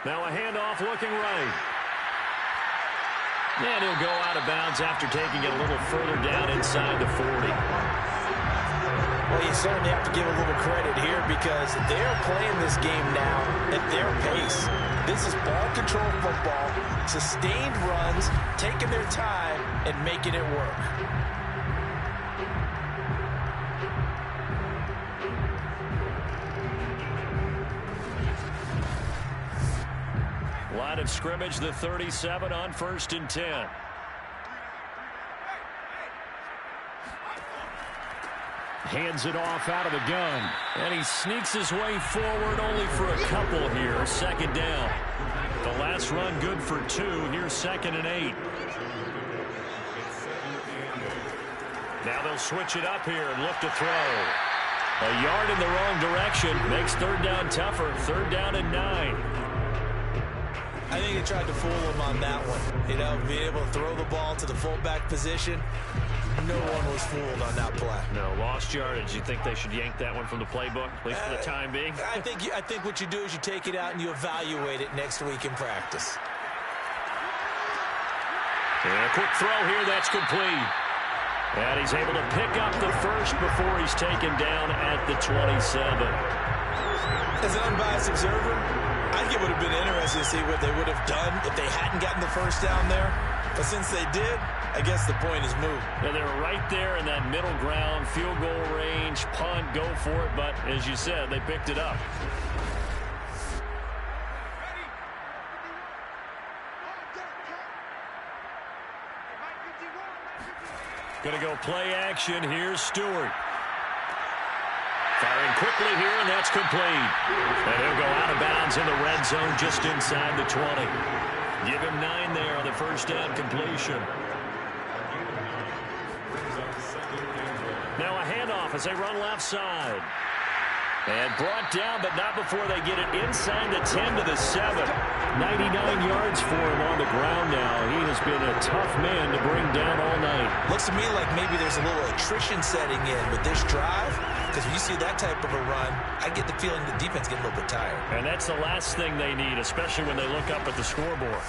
Now a handoff looking right. And he'll go out of bounds after taking it a little further down inside the 40. Well, you certainly have to give a little credit here because they're playing this game now at their pace. This is ball control football, sustained runs, taking their time, and making it work. Line of scrimmage, the 37 on 1st and 10. Hands it off out of the gun. And he sneaks his way forward only for a couple here. 2nd down. The last run good for 2. Here's 2nd and 8. Now they'll switch it up here and look to throw. A yard in the wrong direction. Makes 3rd down tougher. 3rd down and 9. I think they tried to fool him on that one. You know, being able to throw the ball to the fullback position. No one was fooled on that play. No, lost yardage. You think they should yank that one from the playbook, at least for the time being? I think what you do is you take it out and you evaluate it next week in practice. And a quick throw here, that's complete. And he's able to pick up the 1st before he's taken down at the 27. As an unbiased observer, I think it would have been interesting to see what they would have done if they hadn't gotten the 1st down there. But since they did, I guess the point is moot. Yeah, they were right there in that middle ground, field goal range, punt, go for it. But as you said, they picked it up. Going to go play action. Here's Stewart. Firing quickly here, and that's complete. And he'll go out of bounds in the red zone just inside the 20. Give him 9 there on the 1st down completion. Now a handoff as they run left side. And brought down, but not before they get it inside the 10 to the 7. 99 yards for him on the ground now. He has been a tough man to bring down all night. Looks to me like maybe there's a little attrition setting in with this drive, because when you see that type of a run, I get the feeling the defense gets a little bit tired. And that's the last thing they need, especially when they look up at the scoreboard.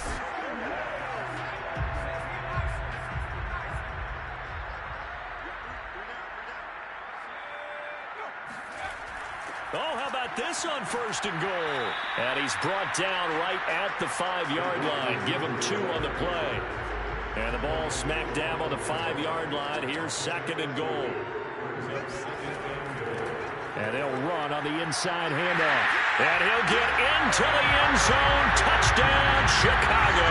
Oh, how about this on 1st and goal? And he's brought down right at the 5-yard line. Give him 2 on the play. And the ball smacked down on the 5-yard line. Here's 2nd and goal. And they'll run on the inside handoff. And he'll get into the end zone. Touchdown, Chicago.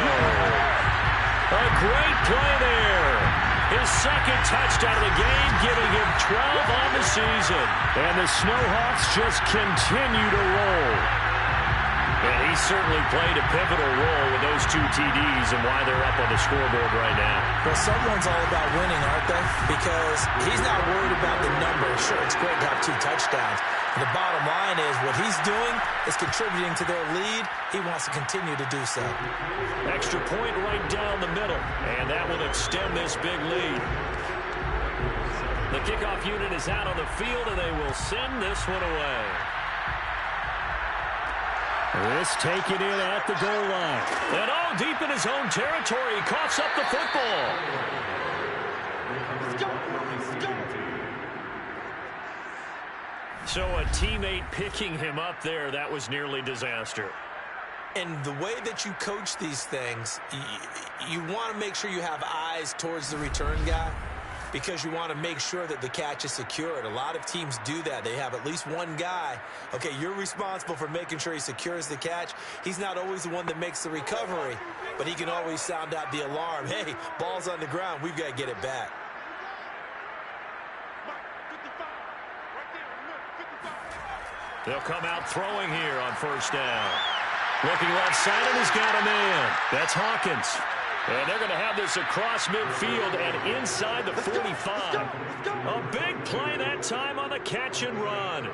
A great play there. His 2nd touchdown of the game, giving him 12 on the season. And the Snowhawks just continue to roll. And he certainly played a pivotal role with those 2 TDs and why they're up on the scoreboard right now. Well, someone's all about winning, aren't they? Because he's not worried about the number. Sure, it's great to have 2 touchdowns. And the bottom line is what he's doing is contributing to their lead. He wants to continue to do so. Extra point right down the middle. And that will extend this big lead. The kickoff unit is out on the field, and they will send this one away. This taken in at the goal line. And all deep in his own territory, he coughs up the football. So a teammate picking him up there, that was nearly disaster. And the way that you coach these things, you want to make sure you have eyes towards the return guy, because you want to make sure that the catch is secured. A lot of teams do that. They have at least one guy. Okay, you're responsible for making sure he secures the catch. He's not always the one that makes the recovery, but he can always sound out the alarm. Hey, ball's on the ground. We've got to get it back. They'll come out throwing here on 1st down. Looking left side, and he's got a man. That's Hawkins. And they're going to have this across midfield and inside the 45. A big play that time on the catch and run.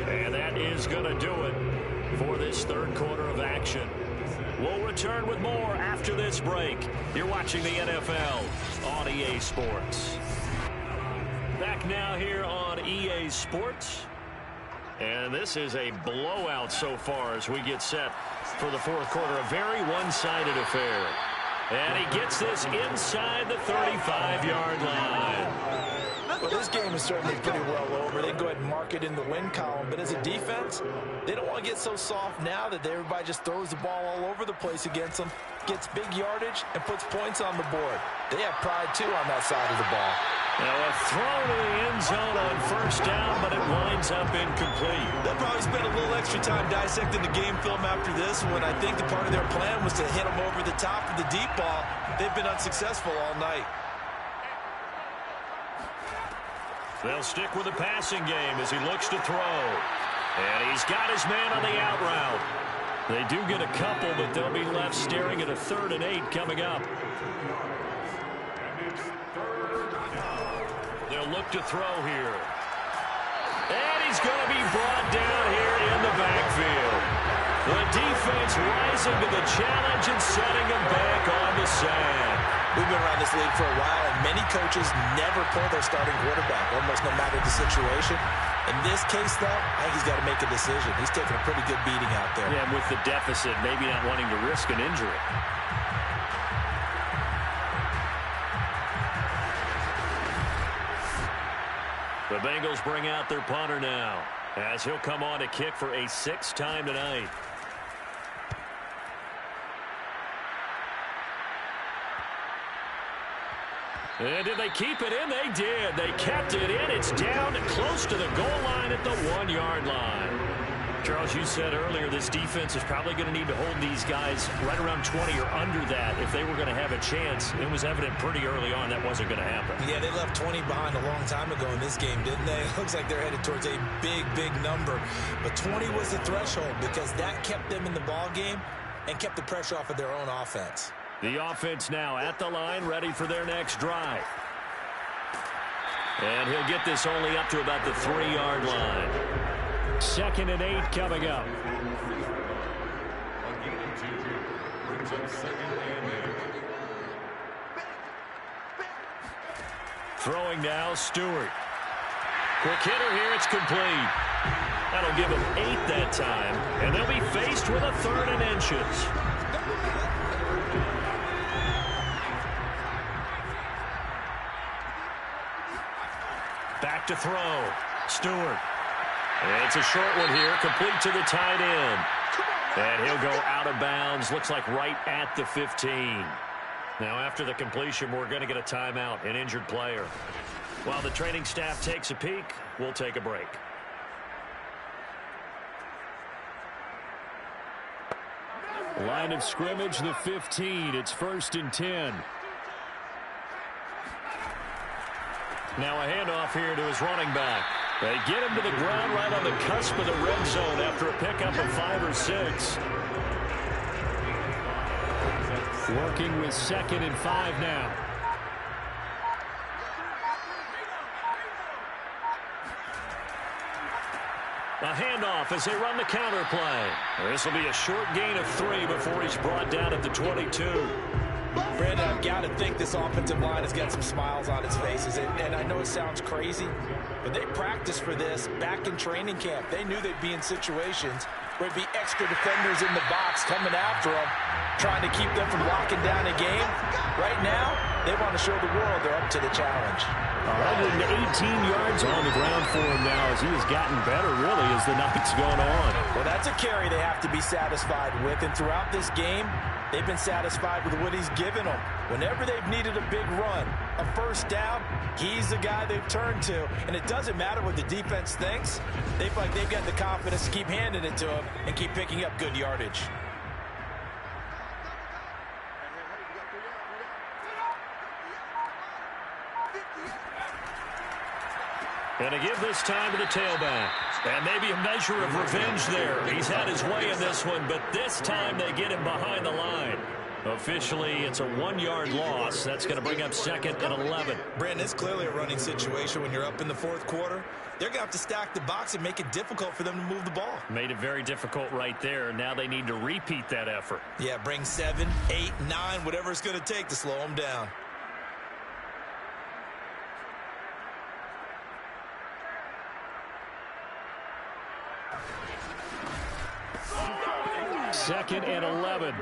And that is going to do it for this 3rd quarter of action. We'll return with more after this break. You're watching the NFL on EA Sports. Back now here on EA Sports. And this is a blowout so far as we get set for the 4th quarter. A very one-sided affair. And he gets this inside the 35-yard line. Well, this game is certainly pretty well over. They go ahead and mark it in the win column. But as a defense, they don't want to get so soft now that everybody just throws the ball all over the place against them, gets big yardage, and puts points on the board. They have pride, too, on that side of the ball. Now a throw to the end zone on 1st down, but it winds up incomplete. They'll probably spend a little extra time dissecting the game film after this one. I think the part of their plan was to hit them over the top of the deep ball. They've been unsuccessful all night. They'll stick with the passing game as he looks to throw. And he's got his man on the out route. They do get a couple, but they'll be left staring at a 3rd and 8 coming up. They'll look to throw here. And he's going to be brought down here in the backfield. The defense rising to the challenge and setting him back on the sand. We've been around this league for a while, and many coaches never pull their starting quarterback, almost no matter the situation. In this case, though, I think he's got to make a decision. He's taking a pretty good beating out there. Yeah, and with the deficit, maybe not wanting to risk an injury. The Bengals bring out their punter now, as he'll come on to kick for a 6th time tonight. And did they keep it in? They did. They kept it in. It's down close to the goal line at the 1-yard line. Charles, you said earlier this defense is probably going to need to hold these guys right around 20 or under that if they were going to have a chance. It was evident pretty early on that wasn't going to happen. Yeah, they left 20 behind a long time ago in this game, didn't they? It looks like they're headed towards a big, big number. But 20 was the threshold because that kept them in the ball game and kept the pressure off of their own offense. The offense now at the line, ready for their next drive. And he'll get this only up to about the 3-yard line. 2nd and 8 coming up. Throwing now, Stewart. Quick hitter here, it's complete. That'll give them 8 that time, and they'll be faced with a 3rd and inches. Back to throw. Stewart. And it's a short one here, complete to the tight end. And he'll go out of bounds, looks like right at the 15. Now after the completion, we're going to get a timeout, an injured player. While the training staff takes a peek, we'll take a break. Line of scrimmage, the 15. It's 1st and 10. Now a handoff here to his running back. They get him to the ground right on the cusp of the red zone after a pickup of 5 or 6. Working with 2nd and 5 now. A handoff as they run the counter play. This will be a short gain of 3 before he's brought down at the 22. Brandon, I've got to think this offensive line has got some smiles on its faces. And I know it sounds crazy, but they practiced for this back in training camp. They knew they'd be in situations where it'd be extra defenders in the box coming after them, trying to keep them from locking down a game. Right now, they want to show the world they're up to the challenge. 118 yards on the ground for him now as he has gotten better, really, as the night's gone on. Well, that's a carry they have to be satisfied with. And throughout this game, they've been satisfied with what he's given them. Whenever they've needed a big run, a first down, he's the guy they've turned to. And it doesn't matter what the defense thinks. They feel like they've got the confidence to keep handing it to him and keep picking up good yardage. And to give this time to the tailback. And maybe a measure of revenge there. He's had his way in this one, but this time they get him behind the line. Officially, it's a 1-yard loss. That's going to bring up 2nd and 11. Brandon, it's clearly a running situation when you're up in the 4th quarter. They're going to have to stack the box and make it difficult for them to move the ball. Made it very difficult right there. Now they need to repeat that effort. Yeah, bring 7, 8, 9, whatever it's going to take to slow them down. Second and 11.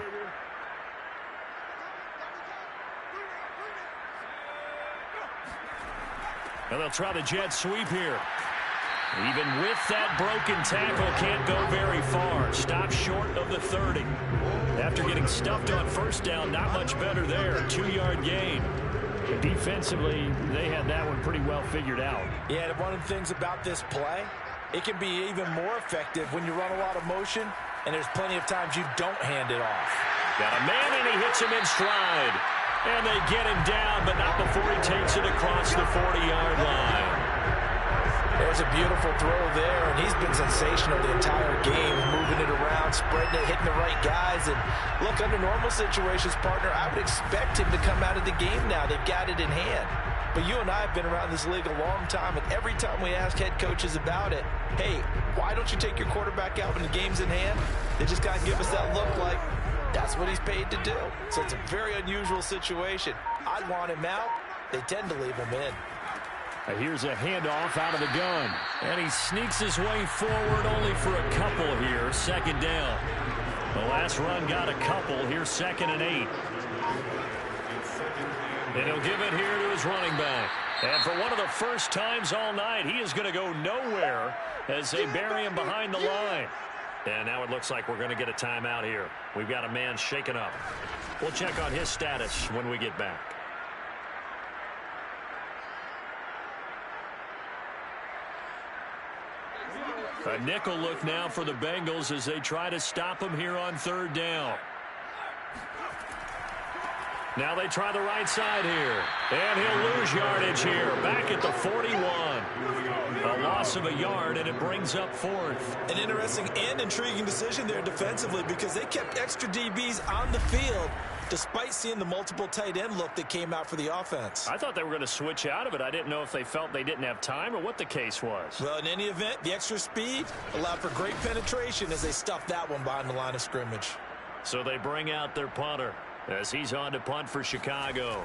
And they'll try the jet sweep here. Even with that broken tackle, can't go very far. Stop short of the 30. After getting stuffed on first down, not much better there. 2-yard gain. Defensively, they had that one pretty well figured out. Yeah, one of the things about this play, it can be even more effective when you run a lot of motion, and there's plenty of times you don't hand it off. Got a man, and he hits him in stride. And they get him down, but not before he takes it across the 40-yard line. There's a beautiful throw there, and he's been sensational the entire game, moving it around, spreading it, hitting the right guys. And look, under normal situations, partner, I would expect him to come out of the game now. They've got it in hand. But you and I have been around this league a long time, and every time we ask head coaches about it, hey, why don't you take your quarterback out when the game's in hand? They just got to give us that look like that's what he's paid to do. So it's a very unusual situation. I'd want him out. They tend to leave him in. Here's a handoff out of the gun. And he sneaks his way forward only for a couple here. 2nd down. The last run got a couple. Here's 2nd and 8. And he'll give it here to his running back. And for one of the first times all night, he is going to go nowhere as they bury him behind the line. And now it looks like we're going to get a timeout here. We've got a man shaken up. We'll check on his status when we get back. A nickel look now for the Bengals as they try to stop him here on 3rd down. Now they try the right side here. And he'll lose yardage here. Back at the 41. A loss of a yard, and it brings up 4th. An interesting and intriguing decision there defensively because they kept extra DBs on the field despite seeing the multiple tight end look that came out for the offense. I thought they were going to switch out of it. I didn't know if they felt they didn't have time or what the case was. Well, in any event, the extra speed allowed for great penetration as they stuffed that one behind the line of scrimmage. So they bring out their punter as he's on to punt for Chicago.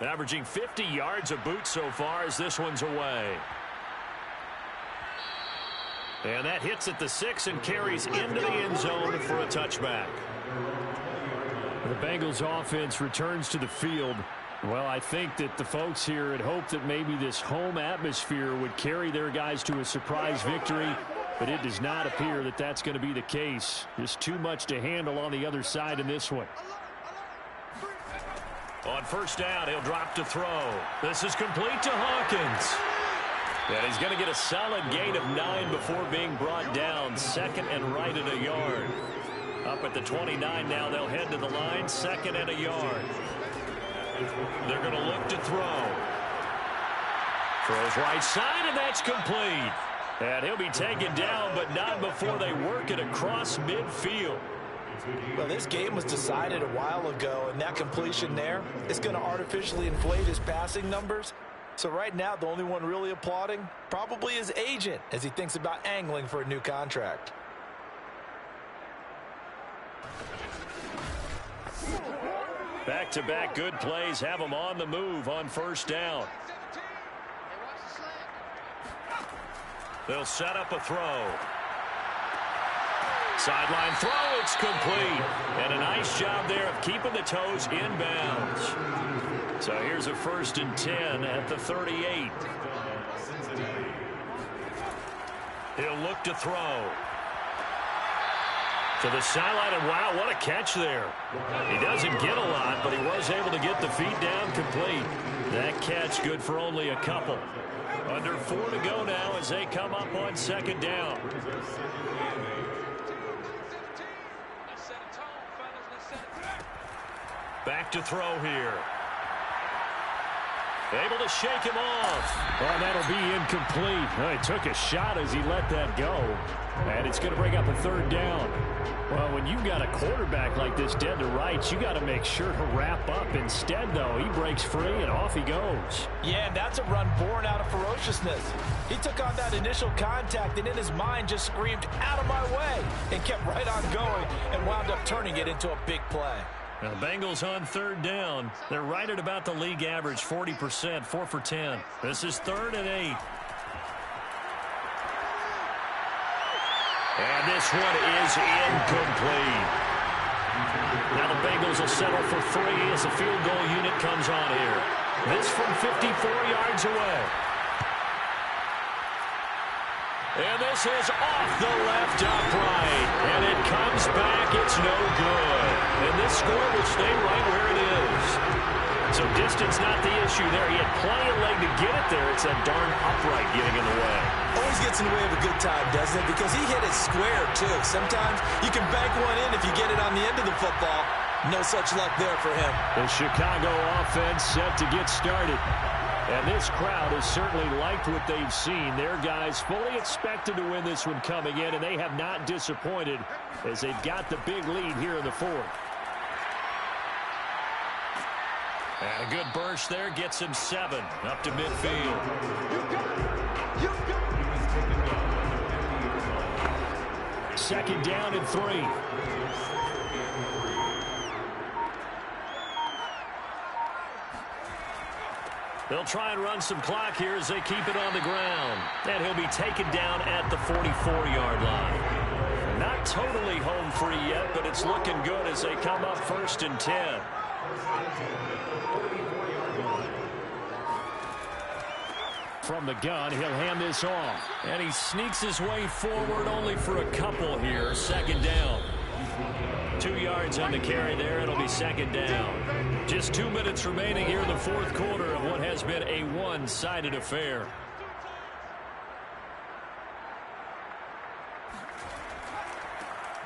Averaging 50 yards a boot so far as this one's away. And that hits at the 6 and carries into the end zone for a touchback. The Bengals offense returns to the field. Well, I think that the folks here had hoped that maybe this home atmosphere would carry their guys to a surprise victory, but it does not appear that that's going to be the case. Just too much to handle on the other side in this one. On 1st down, he'll drop to throw. This is complete to Hawkins. And he's going to get a solid gain of 9 before being brought down. 2nd and right at a yard. Up at the 29 now, they'll head to the line. 2nd and a yard. They're going to look to throw. Throws right side, and that's complete. And he'll be taken down, but not before they work it across midfield. Well, this game was decided a while ago, and that completion there is going to artificially inflate his passing numbers. So right now, the only one really applauding probably his agent as he thinks about angling for a new contract. Back-to-back good plays have him on the move on 1st down. They'll set up a throw. Sideline throw, it's complete. And a nice job there of keeping the toes inbounds. So here's a 1st and 10 at the 38. He'll look to throw. To the sideline, and wow, what a catch there. He doesn't get a lot, but he was able to get the feet down complete. That catch good for only a couple. Under 4 to go now as they come up on 2nd down. Back to throw here. Able to shake him off. Oh, that'll be incomplete. Oh, he took a shot as he let that go. And it's going to bring up a 3rd down. Well, when you've got a quarterback like this dead to rights, you got to make sure to wrap up. Instead, though, he breaks free and off he goes. Yeah, and that's a run born out of ferociousness. He took on that initial contact and in his mind just screamed, "Out of my way," and kept right on going and wound up turning it into a big play. Now, the Bengals on 3rd down. They're right at about the league average, 40%, 4 for 10. This is 3rd and 8. And this one is incomplete. Now the Bengals will settle for 3 as the field goal unit comes on here. This from 54 yards away. And this is off the left upright. And it comes back. It's no good. And this score will stay right where it is. So distance not the issue there. He had plenty of leg to get it there. It's that darn upright getting in the way. Always gets in the way of a good time, doesn't it? Because he hit it square, too. Sometimes you can bank one in if you get it on the end of the football. No such luck there for him. The Chicago offense set to get started. And this crowd has certainly liked what they've seen. Their guys fully expected to win this one coming in, and they have not disappointed as they've got the big lead here in the 4th. And a good burst there gets him 7 up to midfield. Second down and 3. They'll try and run some clock here as they keep it on the ground. And he'll be taken down at the 44-yard line. Not totally home free yet, but it's looking good as they come up 1st and 10. From the gun, he'll hand this off. And he sneaks his way forward only for a couple here. 2nd down. 2 yards on the carry there. It'll be 2nd down. Just 2 minutes remaining here in the 4th quarter of what has been a one-sided affair.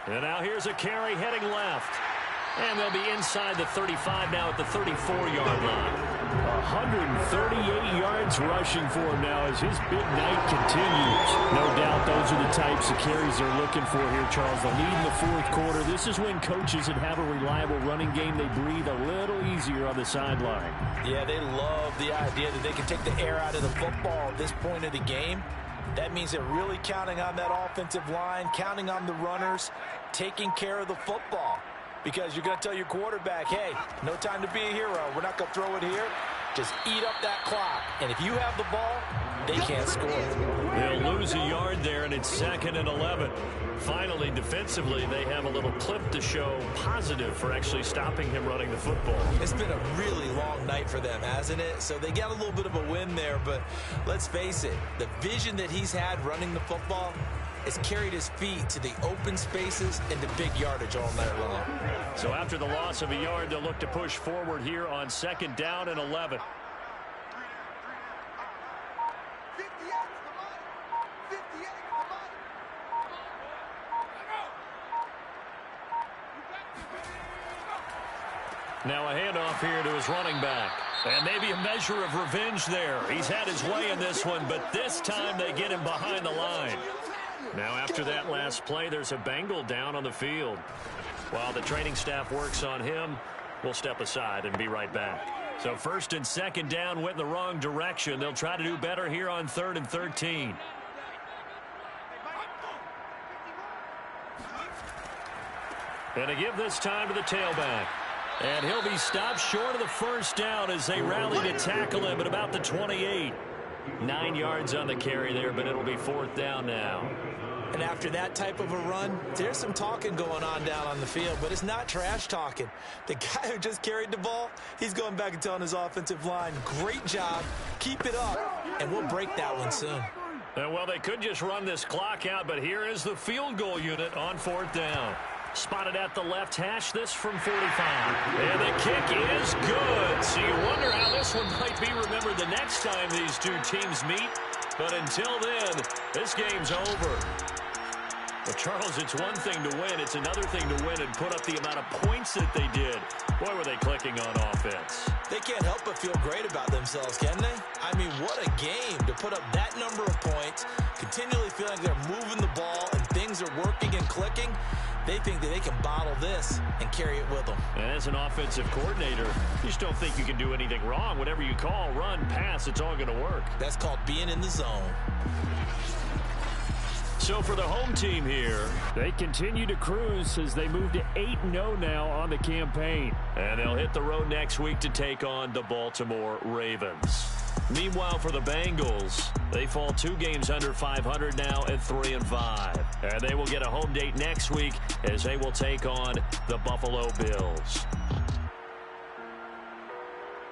And now here's a carry heading left. And they'll be inside the 35 now at the 34-yard line. 138 yards rushing for him now as his big night continues. No doubt those are the types of carries they're looking for here, Charles. The lead in the fourth quarter. This is when coaches that have a reliable running game, they breathe a little easier on the sideline. Yeah, they love the idea that they can take the air out of the football at this point of the game. That means they're really counting on that offensive line, counting on the runners, taking care of the football. Because you're going to tell your quarterback, hey, no time to be a hero. We're not going to throw it here. Just eat up that clock. And if you have the ball, they can't score. They'll lose a yard there, and it's 2nd and 11. Finally, defensively, they have a little clip to show positive for actually stopping him running the football. It's been a really long night for them, hasn't it? So they got a little bit of a win there, but let's face it, the vision that he's had running the football has carried his feet to the open spaces and the big yardage all night long. So after the loss of a yard, they'll look to push forward here on 2nd down and 11. Now a handoff here to his running back. And maybe a measure of revenge there. He's had his way in this one, but this time they get him behind the line. Now after that last play, there's a Bengal down on the field. While the training staff works on him, we'll step aside and be right back. So 1st and 2nd down went in the wrong direction. They'll try to do better here on 3rd and 13. And to give this time to the tailback. And he'll be stopped short of the first down as they rally to tackle him at about the 28. 9 yards on the carry there, but it'll be 4th down now. And after that type of a run, there's some talking going on down on the field, but it's not trash talking. The guy who just carried the ball, he's going back and telling his offensive line, great job, keep it up, and we'll break that one soon. Well, they could just run this clock out, but here is the field goal unit on 4th down. Spotted at the left hash, this from 45. And the kick is good. So you wonder how this one might be remembered the next time these two teams meet. But until then, this game's over. Well, Charles, it's one thing to win. It's another thing to win and put up the amount of points that they did. Boy, were they clicking on offense. They can't help but feel great about themselves, can they? I mean, what a game to put up that number of points, continually feeling like they're moving the ball and things are working and clicking. They think that they can bottle this and carry it with them. And as an offensive coordinator, you just don't think you can do anything wrong. Whatever you call, run, pass, it's all going to work. That's called being in the zone. So for the home team here, they continue to cruise as they move to 8-0 now on the campaign. And they'll hit the road next week to take on the Baltimore Ravens. Meanwhile, for the Bengals, they fall 2 games under 500 now at 3-5. And they will get a home date next week as they will take on the Buffalo Bills.